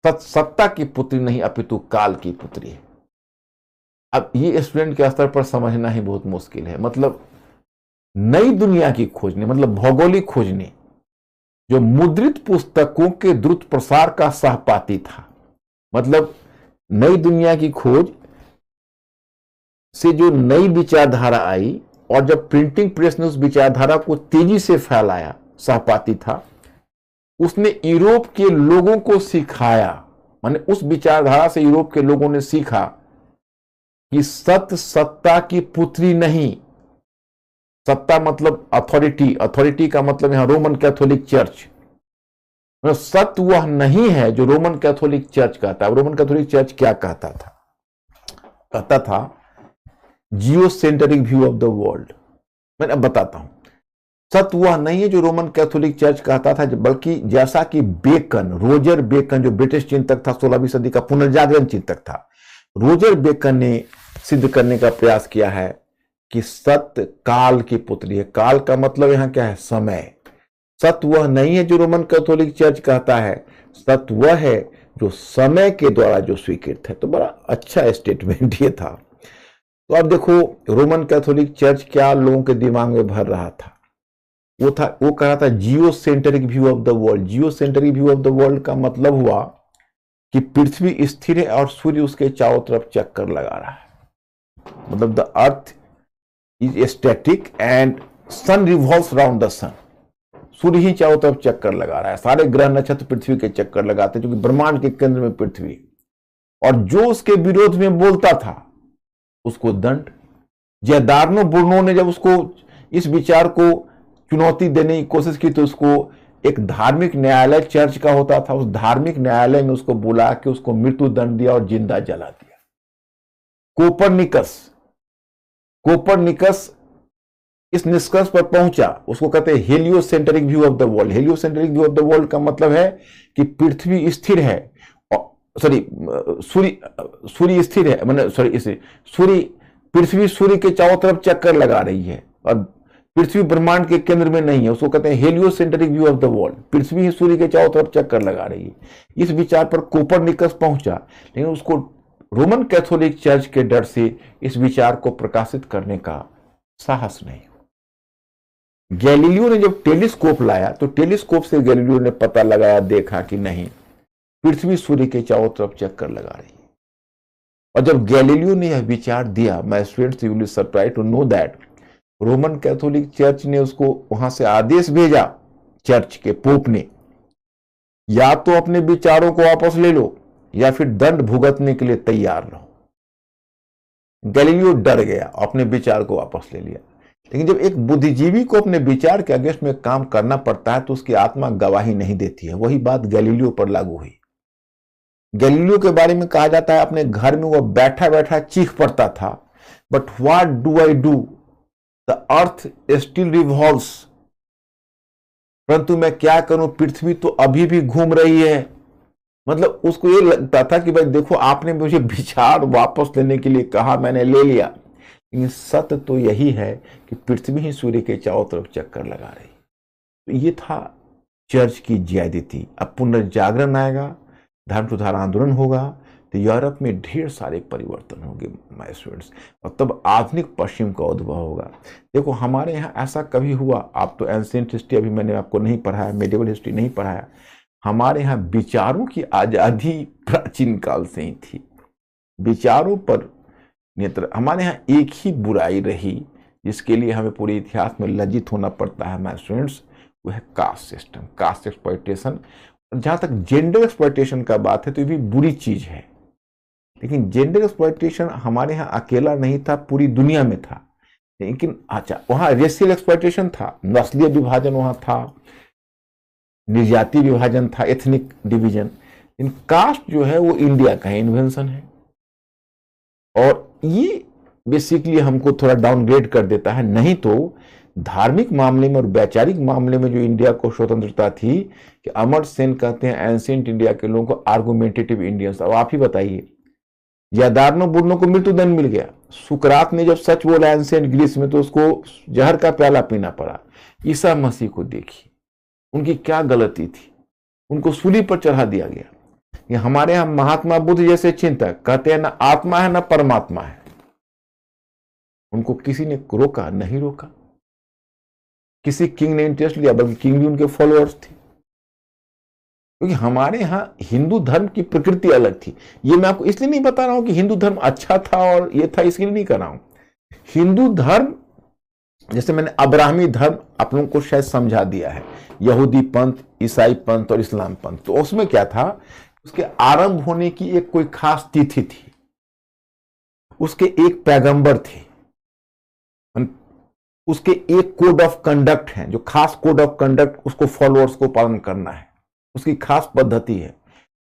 सत्ता की पुत्री नहीं अपितु काल की पुत्री है। अब ये स्टूडेंट के स्तर पर समझना ही बहुत मुश्किल है। मतलब नई दुनिया की खोज ने, मतलब भौगोलिक खोज ने, जो मुद्रित पुस्तकों के द्रुत प्रसार का सहपाठी था, मतलब नई दुनिया की खोज से जो नई विचारधारा आई, और जब प्रिंटिंग प्रेस ने उस विचारधारा को तेजी से फैलाया, सहपाठी था, उसने यूरोप के लोगों को सिखाया, माने उस विचारधारा से यूरोप के लोगों ने सीखा कि सत्य सत्ता की पुत्री नहीं। सत्ता मतलब अथॉरिटी, अथॉरिटी का मतलब यहां रोमन कैथोलिक चर्च, मतलब सत्य वह नहीं है जो रोमन कैथोलिक चर्च कहता है। रोमन कैथोलिक चर्च क्या कहता था? कहता था geocentric view of the world. मैं अब बताता हूं। सत्य वह नहीं है जो रोमन कैथोलिक चर्च कहता था, बल्कि जैसा कि बेकन, रोजर बेकन जो ब्रिटिश चिंतक था, 16वीं सदी का पुनर्जागरण चिंतक था, रोजर बेकन ने सिद्ध करने का प्रयास किया है कि सत्य काल की पुत्री है। काल का मतलब यहां क्या है? समय। सत्य वह नहीं है जो रोमन कैथोलिक चर्च कहता है, सत्य वह है जो समय के द्वारा जो स्वीकृत है। तो बड़ा अच्छा स्टेटमेंट ये था। तो अब देखो रोमन कैथोलिक चर्च क्या लोगों के दिमाग में भर रहा था, वो कह रहा था geocentric view of the world. Geocentric view of the world का मतलब हुआ कि पृथ्वी स्थिर है और सूर्य उसके चारों तरफ चक्कर लगा रहा है। मतलब the earth is static and sun revolves around the sun. सूर्य ही चारों तरफ चक्कर लगा रहा है, सारे ग्रह नक्षत्र पृथ्वी के चक्कर लगाते हैं, क्योंकि ब्रह्मांड के केंद्र में पृथ्वी। और जो उसके विरोध में बोलता था उसको दंड। जयदार्नो बुर्नो ने जब उसको इस विचार को चुनौती देने की कोशिश की तो उसको एक धार्मिक न्यायालय चर्च का होता था, उस धार्मिक न्यायालय में उसको बुला के उसको मृत्यु दंड दिया और जिंदा जला दिया। कोपरनिकस इस निष्कर्ष पर पहुंचा, उसको कहते हैं heliocentric view of the world. Heliocentric view of the world का मतलब है कि पृथ्वी स्थिर है, सूर्य स्थिर है, पृथ्वी सूर्य के चारों तरफ चक्कर लगा रही है और पृथ्वी ब्रह्मांड के केंद्र में नहीं है। उसको कहते हैं heliocentric view of the world. पृथ्वी ही सूर्य के चारों तरफ चक्कर लगा रही है। इस विचार पर कोपरनिकस पहुंचा, लेकिन उसको रोमन कैथोलिक चर्च के डर से इस विचार को प्रकाशित करने का साहस नहीं। गैलीलियो ने जब टेलीस्कोप लाया तो टेलीस्कोप से गैलीलियो ने पता लगाया, देखा कि नहीं, पृथ्वी सूर्य के चारों तरफ चक्कर लगा रही है। और जब गैलीलियो ने यह विचार दिया, my students you will surprise to know that Roman Catholic church ने उसको वहां से आदेश भेजा, चर्च के पोप ने, या तो अपने विचारों को वापस ले लो या फिर दंड भुगतने के लिए तैयार रहो। गैलीलियो डर गया, अपने विचार को वापस ले लिया। लेकिन जब एक बुद्धिजीवी को अपने विचार के अगेंस्ट में काम करना पड़ता है तो उसकी आत्मा गवाही नहीं देती है। वही बात गैलीलियो पर लागू हुई। गैलीलियो के बारे में कहा जाता है अपने घर में वो बैठा बैठा चीख पड़ता था, but what do I do, the earth still revolves. परंतु मैं क्या करूं, पृथ्वी तो अभी भी घूम रही है। मतलब उसको ये लगता था कि भाई देखो, आपने मुझे विचार वापस लेने के लिए कहा, मैंने ले लिया, लेकिन सत्य तो यही है कि पृथ्वी ही सूर्य के चारों तरफ चक्कर लगा रही। तो ये था चर्च की ज्यादती। अब पुनर्जागरण आएगा, धर्म सुधार आंदोलन होगा, तो यूरोप में ढेर सारे परिवर्तन होंगे माय स्टूडेंट्स, और तब आधुनिक पश्चिम का उद्भव होगा। देखो हमारे यहाँ ऐसा कभी हुआ, आप तो एंशिएंट हिस्ट्री अभी मैंने आपको नहीं पढ़ाया, मेडिवल हिस्ट्री नहीं पढ़ाया, हमारे यहाँ विचारों की आजादी प्राचीन काल से ही थी। विचारों पर हमारे यहाँ एक ही बुराई रही जिसके लिए हमें पूरे इतिहास में लज्जित होना पड़ता है माय स्टूडेंट्स, वो है कास्ट सिस्टम, कास्ट एक्सप्लॉयटेशन। जहां तक जेंडर एक्सप्लॉयटेशन का बात है तो ये भी बुरी चीज है, लेकिन जेंडर एक्सप्लॉयटेशन हमारे यहाँ अकेला नहीं था, पूरी दुनिया में था। लेकिन अच्छा, वहां रेशियल एक्सप्लॉयटेशन था, नस्लीय विभाजन वहां था, निर्जातीय विभाजन था, एथनिक डिवीजन। इन कास्ट जो है वो इंडिया का इन्वेंशन है, और ये बेसिकली हमको थोड़ा डाउनग्रेड कर देता है। नहीं तो धार्मिक मामले में और वैचारिक मामले में जो इंडिया को स्वतंत्रता थी, कि अमर सेन कहते हैं एंशिएंट इंडिया के लोगों को आर्गुमेंटेटिव इंडियंस। अब आप ही बताइए, यादार्नो बुर्नो को मृत्युदंड मिल गया, सुकरात ने जब सच बोला एंशिएंट ग्रीस में तो उसको जहर का प्याला पीना पड़ा। ईसा मसीह को देखिए, उनकी क्या गलती थी, उनको सूली पर चढ़ा दिया गया। ये हमारे यहां महात्मा बुद्ध जैसे चिंतक कहते हैं ना आत्मा है ना परमात्मा है, उनको किसी ने रोका नहीं, रोका किसी किंग ने इंटरेस्ट लिया, बल्कि किंग भी उनके फॉलोअर्स थे। क्योंकि हमारे यहां हिंदू धर्म की प्रकृति अलग थी। ये मैं आपको इसलिए नहीं बता रहा हूं कि हिंदू धर्म अच्छा था और ये था, इसके लिए नहीं कर रहा हूं। हिंदू धर्म, जैसे मैंने अब्राहमी धर्म आप लोगों को शायद समझा दिया है, यहूदी पंथ, ईसाई पंथ और इस्लाम पंथ। तो उसमें क्या था, उसके आरंभ होने की एक कोई खास तिथि थी, उसके एक पैगंबर थे, उसके एक कोड ऑफ कंडक्ट है, जो खास कोड ऑफ कंडक्ट उसको फॉलोअर्स को पालन करना है, उसकी खास पद्धति है।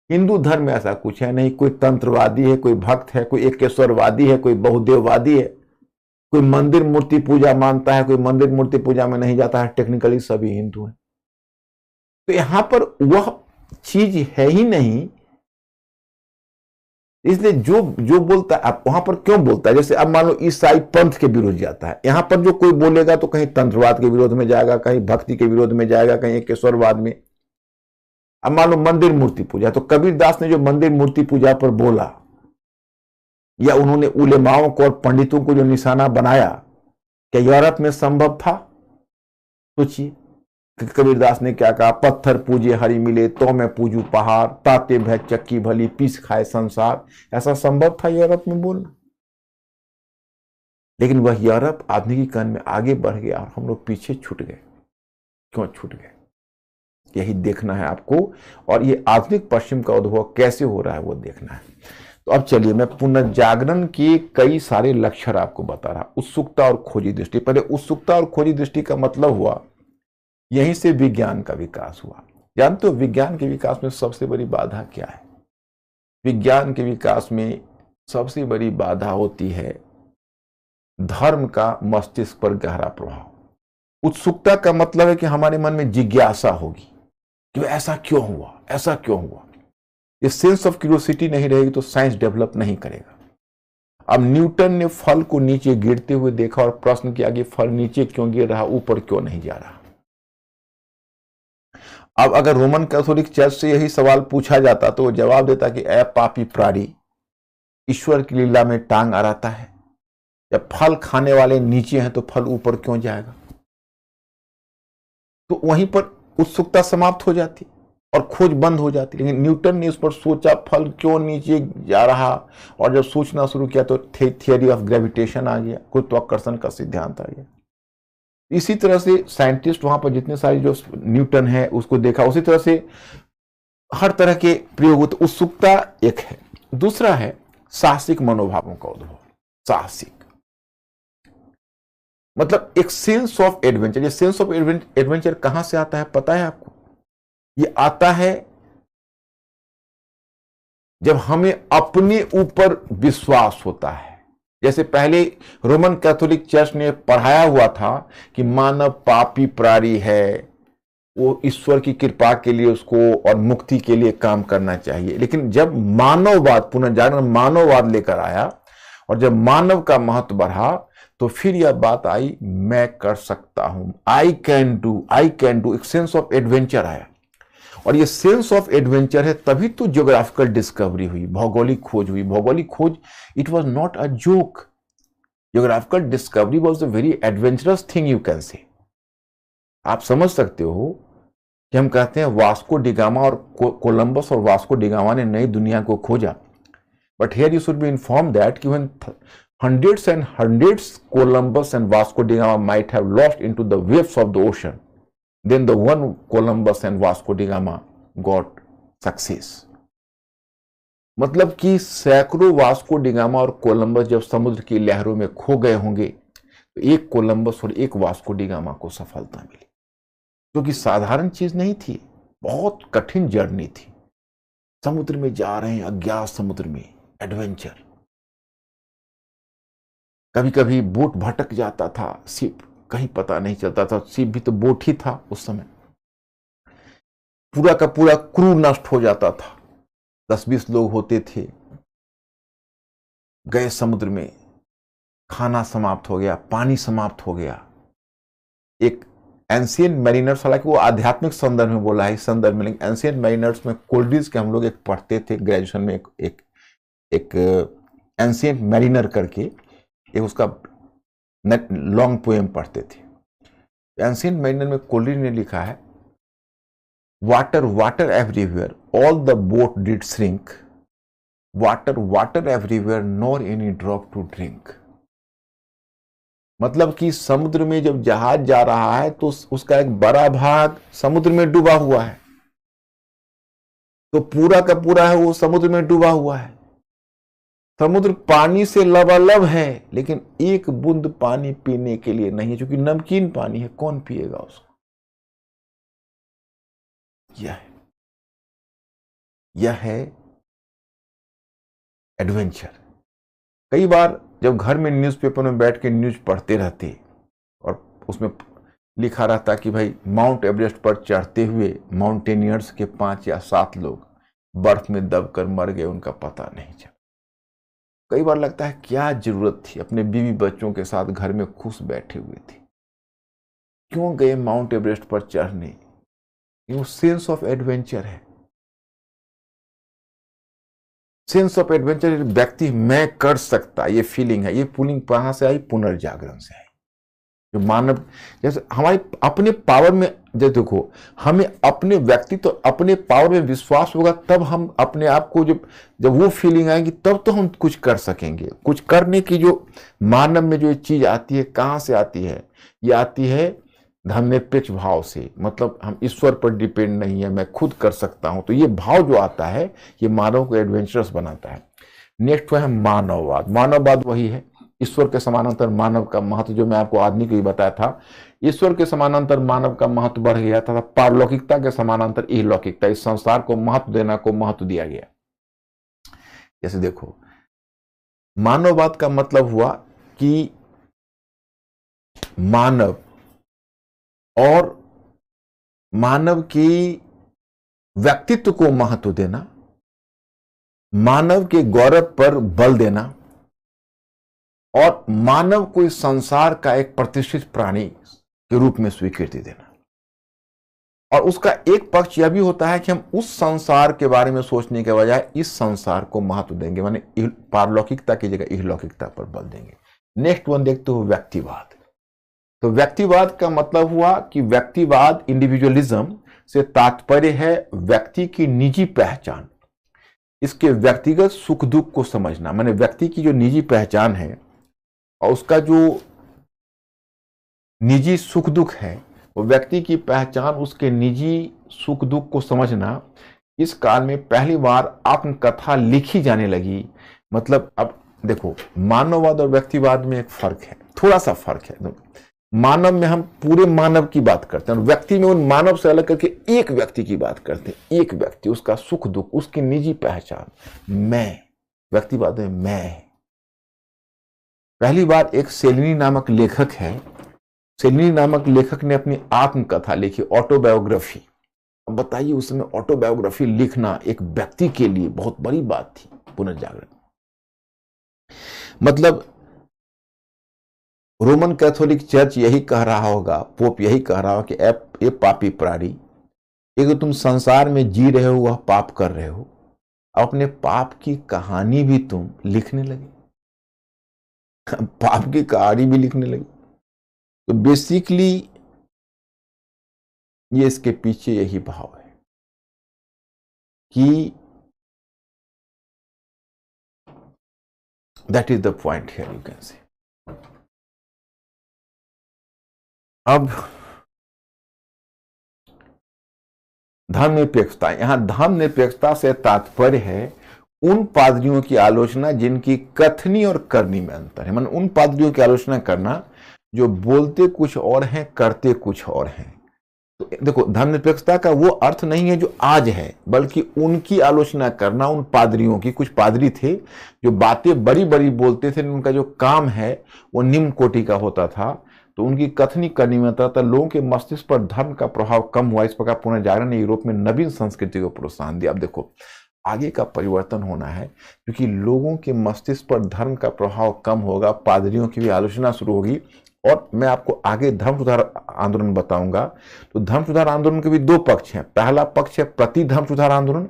हिंदू धर्म में ऐसा कुछ है नहीं, कोई तंत्रवादी है, कोई भक्त है, कोई एकेश्वरवादी है, कोई बहुदेववादी है। कोई मंदिर मूर्ति पूजा मानता है, कोई मंदिर मूर्ति पूजा में नहीं जाता है, टेक्निकली सभी हिंदू हैं। तो यहां पर वह चीज है ही नहीं, इसलिए जो जो बोलता है आप वहां पर क्यों बोलता है। जैसे अब मान लो ईसाई पंथ के विरोध जाता है, यहां पर जो कोई बोलेगा तो कहीं तंत्रवाद के विरोध में जाएगा, कहीं भक्ति के विरोध में जाएगा, कहीं एकेश्वरवाद में। अब मान लो मंदिर मूर्ति पूजा, तो कबीरदास ने जो मंदिर मूर्ति पूजा पर बोला, या उन्होंने उलेमाओं को और पंडितों को जो निशाना बनाया, क्या यूरोप में संभव था? सोचिए कबीरदास ने क्या कहा, पत्थर पूजे हरि मिले तो मैं पूजू पहाड़, ताते भय चक्की भली पीस खाए संसार। ऐसा संभव था यूरोप में बोलना? लेकिन वह यूरोप आधुनिकीकरण में आगे बढ़ गया और हम लोग पीछे छूट गए। क्यों छूट गए, यही देखना है आपको, और ये आधुनिक पश्चिम का उद्भव कैसे हो रहा है वो देखना है। तो अब चलिए मैं पुनर्जागरण के कई सारे लक्षण आपको बता रहा। उत्सुकता और खोजी दृष्टि। पहले उत्सुकता और खोजी दृष्टि का मतलब हुआ, यहीं से विज्ञान का विकास हुआ। जानते हो विज्ञान के विकास में सबसे बड़ी बाधा क्या है? विज्ञान के विकास में सबसे बड़ी बाधा होती है धर्म का मस्तिष्क पर गहरा प्रभाव। उत्सुकता का मतलब है कि हमारे मन में जिज्ञासा होगी कि ऐसा क्यों हुआ, ऐसा क्यों हुआ। ये सेंस ऑफ क्यूरियोसिटी नहीं रहेगी तो साइंस डेवलप नहीं करेगा। अब न्यूटन ने फल को नीचे गिरते हुए देखा और प्रश्न किया कि फल नीचे क्यों गिर रहा, ऊपर क्यों नहीं जा रहा। अब अगर रोमन कैथोलिक चर्च से यही सवाल पूछा जाता तो वो जवाब देता कि ऐ पापी प्राणी, ईश्वर की लीला में टांग अड़ाता है। जब फल खाने वाले नीचे हैं तो फल ऊपर क्यों जाएगा? तो वहीं पर उत्सुकता समाप्त हो जाती और खोज बंद हो जाती। लेकिन न्यूटन ने उस पर सोचा फल क्यों नीचे जा रहा, और जब सोचना शुरू किया तो थियरी ऑफ ग्रेविटेशन आ गया, गुरुत्वाकर्षण का सिद्धांत आ गया। इसी तरह से साइंटिस्ट वहां पर जितने सारे जो न्यूटन है उसको देखा, उसी तरह से हर तरह के प्रयोग। उत्सुकता एक है। दूसरा है साहसिक मनोभावों का उद्भव। साहसिक मतलब एक सेंस ऑफ एडवेंचर। ये सेंस ऑफ एडवेंचर कहां से आता है पता है आपको? ये आता है जब हमें अपने ऊपर विश्वास होता है। जैसे पहले रोमन कैथोलिक चर्च ने पढ़ाया हुआ था कि मानव पापी प्राणी है, वो ईश्वर की कृपा के लिए उसको और मुक्ति के लिए काम करना चाहिए। लेकिन जब मानववाद, पुनर्जागरण मानववाद लेकर आया और जब मानव का महत्व बढ़ा तो फिर यह बात आई, मैं कर सकता हूं, आई कैन डू। एक सेंस ऑफ एडवेंचर आया, और ये सेंस ऑफ एडवेंचर है तभी तो ज्योग्राफिकल डिस्कवरी हुई, भौगोलिक खोज हुई। भौगोलिक खोज, it was not a joke. Geographical discovery was a very adventurous thing, you can say. आप समझ सकते हो कि हम कहते हैं वास्को डिगामा और कोलंबस और वास्को डिगामा ने नई दुनिया को खोजा, but here you should be inform that कि when hundreds and hundreds Columbus and Vasco da Gama might have lost into the waves of the ocean, then the one Columbus and Vasco da Gama got success. मतलब कि सैकड़ों Vasco da Gama और Columbus जब समुद्र की लहरों में खो गए होंगे तो एक कोलंबस और एक वास्को डिगामा को सफलता मिली, क्योंकि साधारण चीज नहीं थी, बहुत कठिन जर्नी थी। समुद्र में जा रहे हैं, अज्ञात समुद्र में, एडवेंचर। कभी कभी बोट भटक जाता था, शिप कहीं पता नहीं चलता था। शिप भी तो बोट ही था उस समय। पूरा का पूरा क्रू नष्ट हो जाता था, 10-20 लोग होते थे, गए समुद्र में, खाना समाप्त हो गया, पानी समाप्त हो गया। एक एंशियंट मैरिनर्स, हालांकि वो आध्यात्मिक संदर्भ में बोला है इस संदर्भ में, लेकिन एंशियंट मैरिनर्स में कोल्ड्रिज के हम लोग एक पढ़ते थे ग्रेजुएशन में, एक एंशियंट मैरिनर करके एक उसका लॉन्ग पोएम पढ़ते थे। एंशियंट मैरिनर में कोल्ड्रिज ने लिखा है, water water everywhere, all the boat did shrink, water water everywhere, nor any drop to drink. मतलब कि समुद्र में जब जहाज जा रहा है तो उसका एक बड़ा भाग समुद्र में डूबा हुआ है, तो पूरा का पूरा है वो समुद्र में डूबा हुआ है। समुद्र पानी से लबालब है, लेकिन एक बूंद पानी पीने के लिए नहीं है, क्योंकि नमकीन पानी है, कौन पिएगा उसको। यह है एडवेंचर। कई बार जब घर में न्यूज़पेपर में बैठ के न्यूज़ पढ़ते रहते और उसमें लिखा रहता कि भाई माउंट एवरेस्ट पर चढ़ते हुए माउंटेनियर्स के 5 या 7 लोग बर्फ में दबकर मर गए, उनका पता नहीं चला। कई बार लगता है क्या जरूरत थी, अपने बीवी बच्चों के साथ घर में खुश बैठे हुए थे, क्यों गए माउंट एवरेस्ट पर चढ़ने। ये सेंस ऑफ एडवेंचर है। सेंस ऑफ एडवेंचर व्यक्ति मैं कर सकता, ये फीलिंग है। ये फीलिंग कहां से आई? पुनर्जागरण से आई। जो मानव, जैसे हमारे अपने पावर में, जब देखो हमें अपने व्यक्तित्व, अपने पावर में विश्वास होगा, तब हम अपने आप को, जब वो फीलिंग आएगी तब तो हम कुछ कर सकेंगे। कुछ करने की जो मानव में जो चीज आती है, कहां से आती है? ये आती है धर्मनिरपेक्ष भाव से। मतलब हम ईश्वर पर डिपेंड नहीं है, मैं खुद कर सकता हूं। तो ये भाव जो आता है, ये मानव को एडवेंचरस बनाता है। नेक्स्ट है मानववाद। मानववाद वही है, ईश्वर के समानांतर मानव का महत्व, जो मैं आपको आदमी को ही बताया था। ईश्वर के समानांतर मानव का महत्व बढ़ गया था, पारलौकिकता के समानांतर इहलौकिकता, इस संसार को महत्व देना को महत्व दिया गया। जैसे देखो, मानववाद का मतलब हुआ कि मानव और मानव की व्यक्तित्व को महत्व देना, मानव के गौरव पर बल देना, और मानव को इस संसार का एक प्रतिष्ठित प्राणी के रूप में स्वीकृति देना। और उसका एक पक्ष यह भी होता है कि हम उस संसार के बारे में सोचने के बजाय इस संसार को महत्व देंगे, माने पारलौकिकता की जगह इहलौकिकता पर बल देंगे। नेक्स्ट वन देखते हो, व्यक्तिवाद। तो व्यक्तिवाद का मतलब हुआ कि व्यक्तिवाद, इंडिविजुअलिज्म से तात्पर्य है व्यक्ति की निजी पहचान, इसके व्यक्तिगत सुख दुख को समझना। माने व्यक्ति की जो निजी पहचान है और उसका जो निजी सुख दुख है, वो व्यक्ति की पहचान, उसके निजी सुख दुख को समझना। इस काल में पहली बार आत्मकथा लिखी जाने लगी। मतलब अब देखो, मानववाद और व्यक्तिवाद में एक फर्क है, थोड़ा सा फर्क है। मानव में हम पूरे मानव की बात करते हैं, और व्यक्ति में उन मानव से अलग करके एक व्यक्ति की बात करते हैं। एक व्यक्ति, उसका सुख दुख, उसकी निजी पहचान, मैं। व्यक्तिवाद में मैं। पहली बार एक सेलिनी नामक लेखक है, सेलिनी नामक लेखक ने अपनी आत्मकथा लिखी, ऑटोबायोग्राफी। अब बताइए, उस समय ऑटोबायोग्राफी लिखना एक व्यक्ति के लिए बहुत बड़ी बात थी। पुनर्जागरण मतलब रोमन कैथोलिक चर्च यही कह रहा होगा, पोप यही कह रहा होगा कि ए पापी प्राणी, एक तुम संसार में जी रहे हो, वह पाप कर रहे हो, अपने पाप की कहानी भी तुम लिखने लगे। पाप की कहानी भी लिखने लगे। तो बेसिकली ये इसके पीछे यही भाव है कि that is the point here, you can say. अब धर्मनिरपेक्षता, यहां धर्मनिरपेक्षता से तात्पर्य है उन पादरियों की आलोचना जिनकी कथनी और करनी में अंतर है। मतलब उन पादरियों की आलोचना करना जो बोलते कुछ और हैं, करते कुछ और हैं। तो देखो, धर्मनिरपेक्षता का वो अर्थ नहीं है जो आज है, बल्कि उनकी आलोचना करना, उन पादरियों की। कुछ पादरी थे जो बातें बड़ी बड़ी बोलते थे, उनका जो काम है वो निम्न कोटि का होता था, तो उनकी कथनी करनी में आता था। लोगों के मस्तिष्क पर धर्म का प्रभाव कम हुआ। इस प्रकार पुनर्जागरण ने यूरोप में नवीन संस्कृति को प्रोत्साहन दिया। अब देखो, आगे का परिवर्तन होना है, क्योंकि लोगों के मस्तिष्क पर धर्म का प्रभाव कम होगा, पादरियों की भी आलोचना शुरू होगी। और मैं आपको आगे धर्म सुधार आंदोलन बताऊंगा। तो धर्म सुधार आंदोलन के भी दो पक्ष हैं। पहला पक्ष है प्रति धर्म सुधार आंदोलन,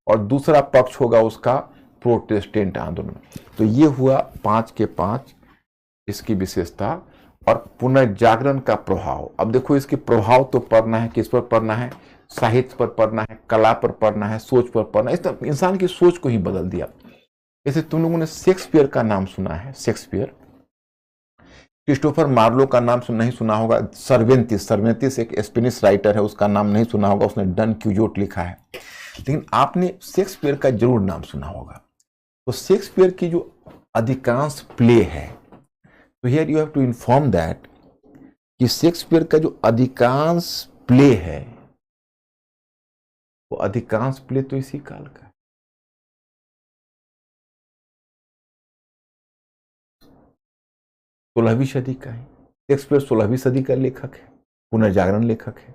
और दूसरा पक्ष होगा उसका प्रोटेस्टेंट आंदोलन। तो ये हुआ 5 के 5 इसकी विशेषता। और पुनर्जागरण का प्रभाव, अब देखो इसके प्रभाव तो पढ़ना है, किस पर पढ़ना है? साहित्य पर पढ़ना है, कला पर पढ़ना है, सोच पर पढ़ना है। इस इंसान की सोच को ही बदल दिया। जैसे तुम लोगों ने शेक्सपियर का नाम सुना है, शेक्सपियर। क्रिस्टोफर मार्लो का नाम नहीं सुना होगा। सर्वेंतिस, सर्वेंतिस एक स्पेनिश राइटर है, उसका नाम नहीं सुना होगा, उसने डन क्यूजोट लिखा है। लेकिन आपने शेक्सपियर का जरूर नाम सुना होगा। तो शेक्सपियर की जो अधिकांश प्ले है, तो here you have to inform that कि शेक्सपियर का जो अधिकांश प्ले है, वो अधिकांश प्ले तो इसी काल का है। 16वीं सदी का है। शेक्सपियर 16वीं सदी का लेखक है, पुनर्जागरण लेखक है।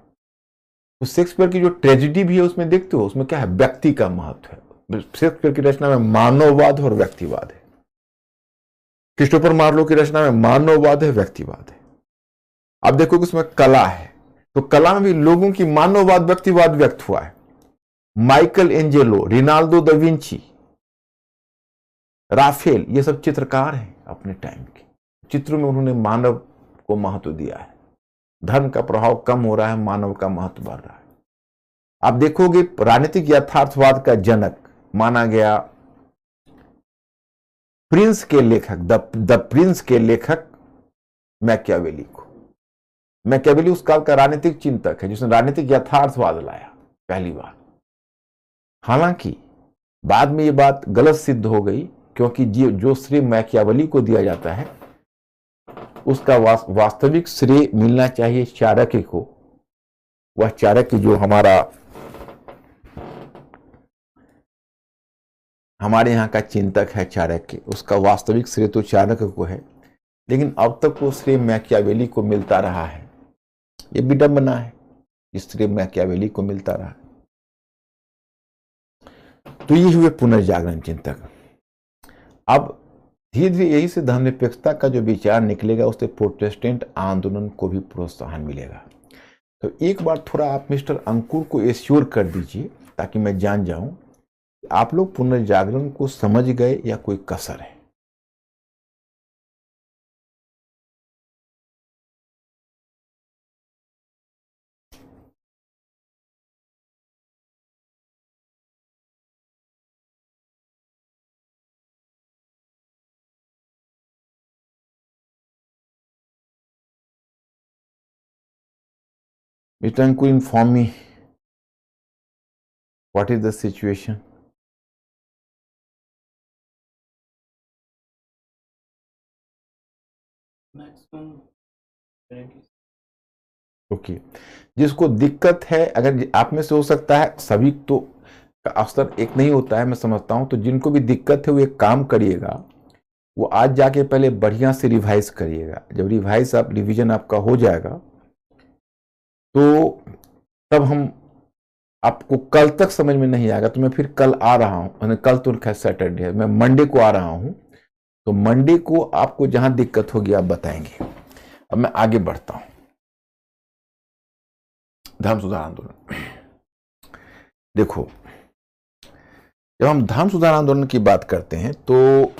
तो शेक्सपियर की जो ट्रेजेडी भी है उसमें देखते हो, उसमें क्या है, व्यक्ति का महत्व है। शेक्सपियर की रचना में मानववाद और व्यक्तिवाद है। क्रिस्टोफर मार्लो की रचना में मानववाद है, व्यक्तिवाद है। आप देखो कि उसमें कला है, तो कला में भी लोगों की मानववाद व्यक्तिवाद व्यक्त हुआ है। Michelangelo, Leonardo da Vinci, Raphael, ये सब चित्रकार हैं अपने टाइम के। चित्रों में उन्होंने मानव को महत्व दिया है। धर्म का प्रभाव कम हो रहा है, मानव का महत्व बढ़ रहा है। आप देखोगे राजनीतिक यथार्थवाद का जनक माना गया प्रिंस के लेखक, द प्रिंस के लेखक मैकियावेली को। मैकियावेली उस काल का राजनीतिक चिंतक है जिसने राजनीतिक यथार्थवाद लाया पहली बार। हालांकि बाद में यह बात गलत सिद्ध हो गई, क्योंकि जो श्रेय मैकियावेली को दिया जाता है उसका वास्तविक श्रेय मिलना चाहिए चाणक्य को। वह चाणक्य जो हमारे यहाँ का चिंतक है चाणक्य, उसका वास्तविक श्रेय तो चाणक्य को है, लेकिन अब तक वो श्रेय मैकियावेली को मिलता रहा है। ये विडंबना है, इस श्रेय मैकियावेली को मिलता रहा। तो ये हुए पुनर्जागरण चिंतक। अब धीरे धीरे यही से धर्मनिरपेक्षता का जो विचार निकलेगा उससे प्रोटेस्टेंट आंदोलन को भी प्रोत्साहन मिलेगा। तो एक बार थोड़ा आप मिस्टर अंकुर को एश्योर कर दीजिए ताकि मैं जान जाऊं आप लोग पुनर्जागरण को समझ गए या कोई कसर है। Mister Ankur, inform me what is the situation. Okay, जिसको दिक्कत है, अगर आप में से हो सकता है, सभी तो का अवसर एक नहीं होता है, मैं समझता हूं, तो जिनको भी दिक्कत है वो एक काम करिएगा, वो आज जाके पहले बढ़िया से रिवाइज करिएगा। जब रिवीजन आपका हो जाएगा तो तब हम आपको कल तक समझ में नहीं आएगा तो मैं फिर कल आ रहा हूं, कल तो खैर सैटरडे है, मैं मंडे को आ रहा हूं, तो मंडे को आपको जहां दिक्कत होगी आप बताएंगे। अब मैं आगे बढ़ता हूं। धर्म सुधार आंदोलन, देखो जब हम धर्म सुधार आंदोलन की बात करते हैं तो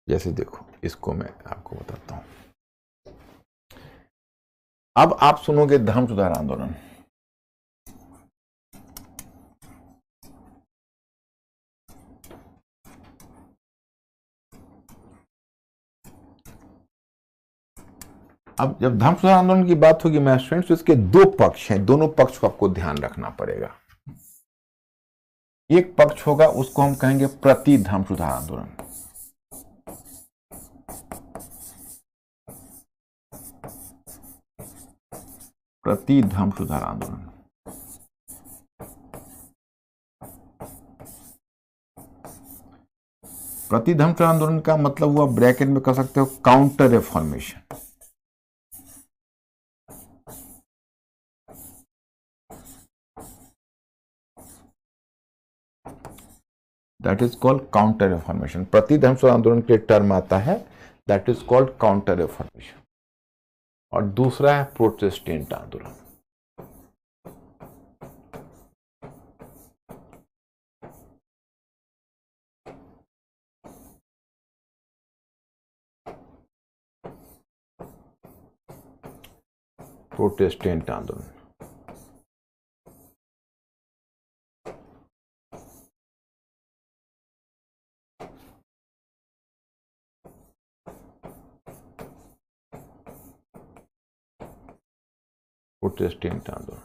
जैसे देखो, इसको मैं आपको बताता हूं। अब आप सुनोगे धर्म सुधार आंदोलन, अब जब धर्म सुधार आंदोलन की बात होगी मैं स्टूडेंट्स, तो इसके दो पक्ष हैं, दोनों पक्ष को आपको ध्यान रखना पड़ेगा। एक पक्ष होगा उसको हम कहेंगे प्रति धर्म सुधार आंदोलन, प्रति धर्म सुधार आंदोलन। प्रति धर्म सुधार आंदोलन का मतलब हुआ, ब्रैकेट में कर सकते हो, counter reformation. That is called counter reformation. प्रति धर्म सुधार आंदोलन के टर्म आता है, that is called counter reformation. और दूसरा है प्रोटेस्टेंट आंदोलन। प्रोटेस्टेंट आंदोलन, प्रोटेस्टेंट आंदोलन।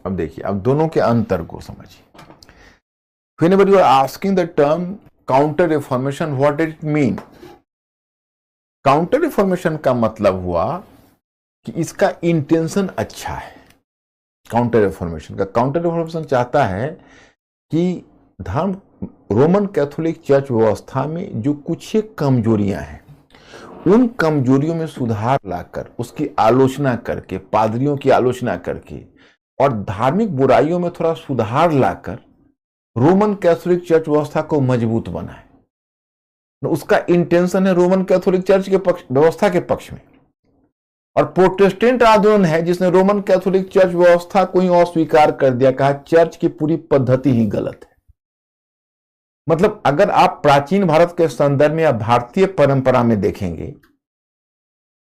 अब देखिए, अब दोनों के अंतर को समझिए। Whenever you are asking the term counter reformation, what did it mean? Counter reformation का मतलब हुआ कि इसका इंटेंशन अच्छा है। काउंटर रिफॉर्मेशन चाहता है कि धर्म, रोमन कैथोलिक चर्च व्यवस्था में जो कुछ कमजोरियां हैं, उन कमजोरियों में सुधार लाकर, उसकी आलोचना करके, पादरियों की आलोचना करके और धार्मिक बुराइयों में थोड़ा सुधार लाकर रोमन कैथोलिक चर्च व्यवस्था को मजबूत बनाए। उसका इंटेंशन है रोमन कैथोलिक चर्च के पक्ष, व्यवस्था के पक्ष में। और प्रोटेस्टेंट आंदोलन है जिसने रोमन कैथोलिक चर्च व्यवस्था को ही अस्वीकार कर दिया, कहा चर्च की पूरी पद्धति ही गलत है। मतलब अगर आप प्राचीन भारत के संदर्भ में या भारतीय परंपरा में देखेंगे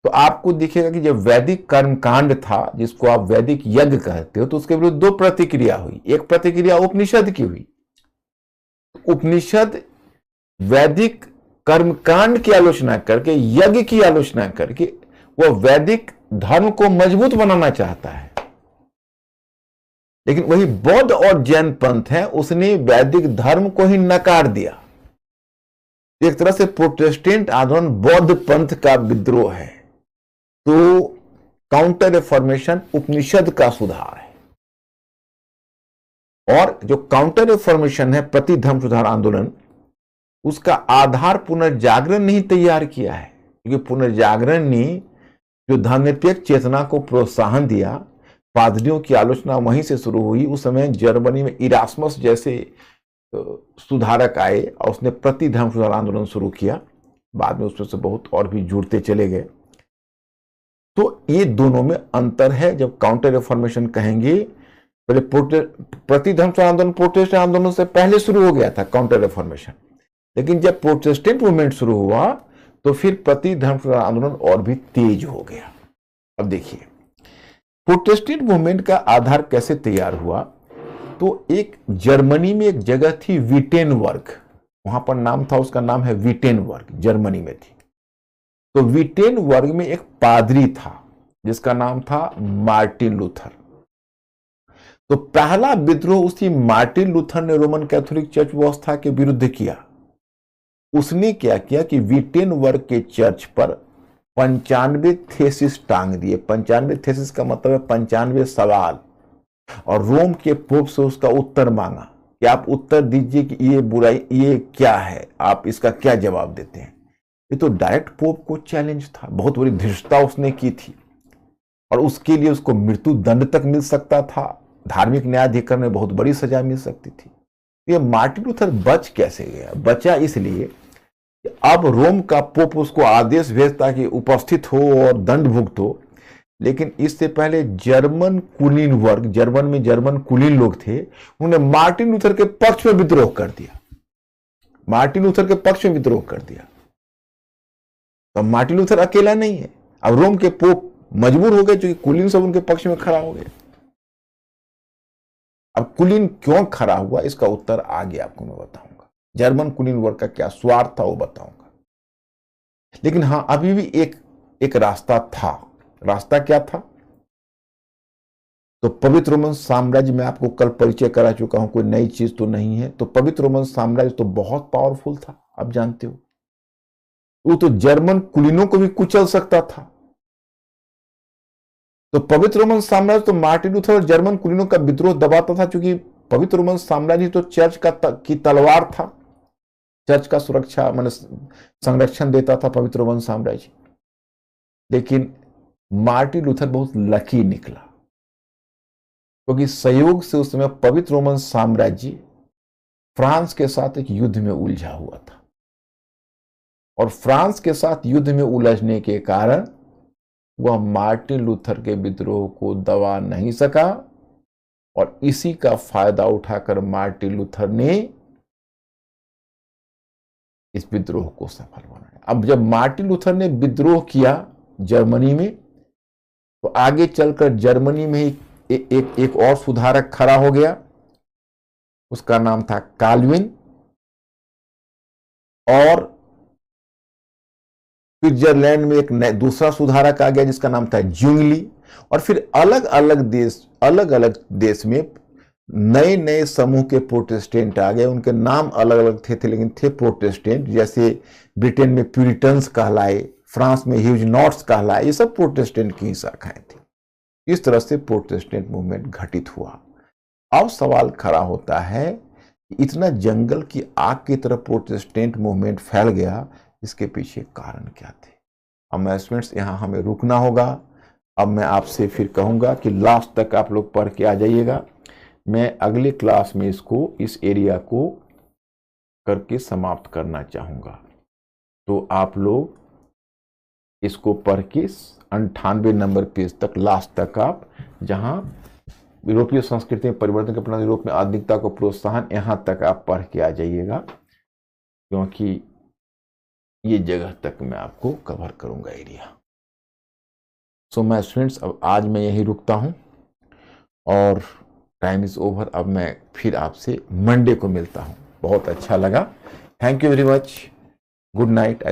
तो आपको दिखेगा कि जब वैदिक कर्मकांड था, जिसको आप वैदिक यज्ञ कहते हो, तो उसके विरुद्ध दो प्रतिक्रिया हुई। एक प्रतिक्रिया उपनिषद की हुई। उपनिषद वैदिक कर्मकांड की आलोचना करके, यज्ञ की आलोचना करके वह वैदिक धर्म को मजबूत बनाना चाहता है। लेकिन वही बौद्ध और जैन पंथ है, उसने वैदिक धर्म को ही नकार दिया। एक तरह से प्रोटेस्टेंट आंदोलन बौद्ध पंथ का विद्रोह है। तो काउंटर रिफॉर्मेशन उपनिषद का सुधार है। और जो काउंटर रिफॉर्मेशन है, प्रति धर्म सुधार आंदोलन, उसका आधार पुनर्जागरण नहीं तैयार किया है। क्योंकि पुनर्जागरण ने जो धर्मनिरपेक्ष चेतना को प्रोत्साहन दिया, पादरियों की आलोचना वहीं से शुरू हुई। उस समय जर्मनी में इरास्मस जैसे सुधारक आए और उसने प्रति धर्म सुधार आंदोलन शुरू किया। बाद में उसमें से बहुत और भी जुड़ते चले गए। तो ये दोनों में अंतर है। जब काउंटर रिफॉर्मेशन कहेंगे, पहले प्रति धर्म सुधार आंदोलन प्रोटेस्टेंट आंदोलन से पहले शुरू हो गया था काउंटर रिफॉर्मेशन, लेकिन जब प्रोटेस्टेंट मूवमेंट शुरू हुआ तो फिर प्रति धर्म सुधार आंदोलन और भी तेज हो गया। अब देखिए, प्रोटेस्टेंट मूवमेंट का आधार कैसे तैयार हुआ। तो एक जर्मनी में एक जगह थी विटेनबर्ग, वहां पर नाम था, उसका नाम है विटेनबर्ग, जर्मनी में थी। तो विटेनबर्ग में एक पादरी था जिसका नाम था मार्टिन लूथर। तो पहला विद्रोह उसी मार्टिन लूथर ने रोमन कैथोलिक चर्च व्यवस्था के विरुद्ध किया। उसने क्या किया कि विटेनबर्ग के चर्च पर 95 थेसिस टांग दिए। 95 थेसिस का मतलब है 95 सवाल, और रोम के पोप से उसका उत्तर मांगा कि आप उत्तर दीजिए कि ये बुराई ये क्या है, आप इसका क्या जवाब देते हैं। ये तो डायरेक्ट पोप को चैलेंज था। बहुत बड़ी धृष्टता उसने की थी और उसके लिए उसको मृत्यु दंड तक मिल सकता था। धार्मिक न्यायाधिकरण में बहुत बड़ी सजा मिल सकती थी। ये मार्टिन लूथर बच कैसे गया? बचा इसलिए कि अब रोम का पोप उसको आदेश भेजता कि उपस्थित हो और दंड भुगतो। लेकिन इससे पहले जर्मन कुलीन वर्ग, जर्मन में जर्मन कुलीन लोग थे, उन्होंने मार्टिन लूथर के पक्ष में विद्रोह कर दिया। मार्टिन लूथर के पक्ष में विद्रोह कर दिया। तो मार्टिन लूथर अकेला नहीं है। अब रोम के पोप मजबूर हो गए, क्योंकि कुलीन सब उनके पक्ष में खड़ा हो गए। अब कुलीन क्यों खड़ा हुआ, इसका उत्तर आगे आपको मैं बताऊंगा। जर्मन कुलीन वर्ग का क्या स्वार्थ था वो बताऊंगा। लेकिन हां, अभी भी एक रास्ता था। रास्ता क्या था? तो पवित्र रोमन साम्राज्य में आपको कल परिचय करा चुका हूं, कोई नई चीज तो नहीं है। तो पवित्र रोमन साम्राज्य तो बहुत पावरफुल था, आप जानते हो। वो तो जर्मन कुलीनों को भी कुचल सकता था। तो पवित्र रोमन साम्राज्य तो मार्टिन लूथर और जर्मन कुलीनों का विद्रोह दबाता था, क्योंकि पवित्र रोमन साम्राज्य तो चर्च की तलवार था। चर्च का सुरक्षा माने संरक्षण देता था पवित्र रोमन साम्राज्य। लेकिन मार्टिन लूथर बहुत लकी निकला, क्योंकि संयोग से उस समय पवित्र रोमन साम्राज्य फ्रांस के साथ एक युद्ध में उलझा हुआ था, और फ्रांस के साथ युद्ध में उलझने के कारण वह मार्टिन लूथर के विद्रोह को दबा नहीं सका। और इसी का फायदा उठाकर मार्टिन लूथर ने इस विद्रोह को सफल बनाया। अब जब मार्टिन लूथर ने विद्रोह किया जर्मनी में, तो आगे चलकर जर्मनी में एक और सुधारक खड़ा हो गया। उसका नाम था काल्विन। और स्विट्जरलैंड में एक दूसरा सुधारक आ गया जिसका नाम था ज्युंगली। और फिर अलग अलग देश में नए नए समूह के प्रोटेस्टेंट आ गए। उनके नाम अलग अलग थे लेकिन थे प्रोटेस्टेंट। जैसे ब्रिटेन में प्यूरिटन्स कहलाए, फ्रांस में ह्यूजनॉट्स कहलाए, ये सब प्रोटेस्टेंट की शाखाएं थी। इस तरह से प्रोटेस्टेंट मूवमेंट घटित हुआ। अब सवाल खड़ा होता है कि इतना जंगल की आग की तरह प्रोटेस्टेंट मूवमेंट फैल गया, इसके पीछे कारण क्या थे? अब मैं स्टूडेंट्स यहाँ हमें रुकना होगा। अब मैं आपसे फिर कहूँगा कि लास्ट तक आप लोग पढ़ के आ जाइएगा। मैं अगले क्लास में इस एरिया को करके समाप्त करना चाहूँगा। तो आप लोग इसको पढ़ के 98 नंबर पेज तक लास्ट तक आप, जहाँ यूरोपीय संस्कृति में परिवर्तन के अपना यूरोप में आधुनिकता को प्रोत्साहन, यहाँ तक आप पढ़ के आ जाइएगा, क्योंकि ये जगह तक मैं आपको कवर करूंगा एरिया। सो माय स्टूडेंट्स, अब आज मैं यही रुकता हूं और टाइम इज ओवर। अब मैं फिर आपसे मंडे को मिलता हूं। बहुत अच्छा लगा। Thank you very much. Good night.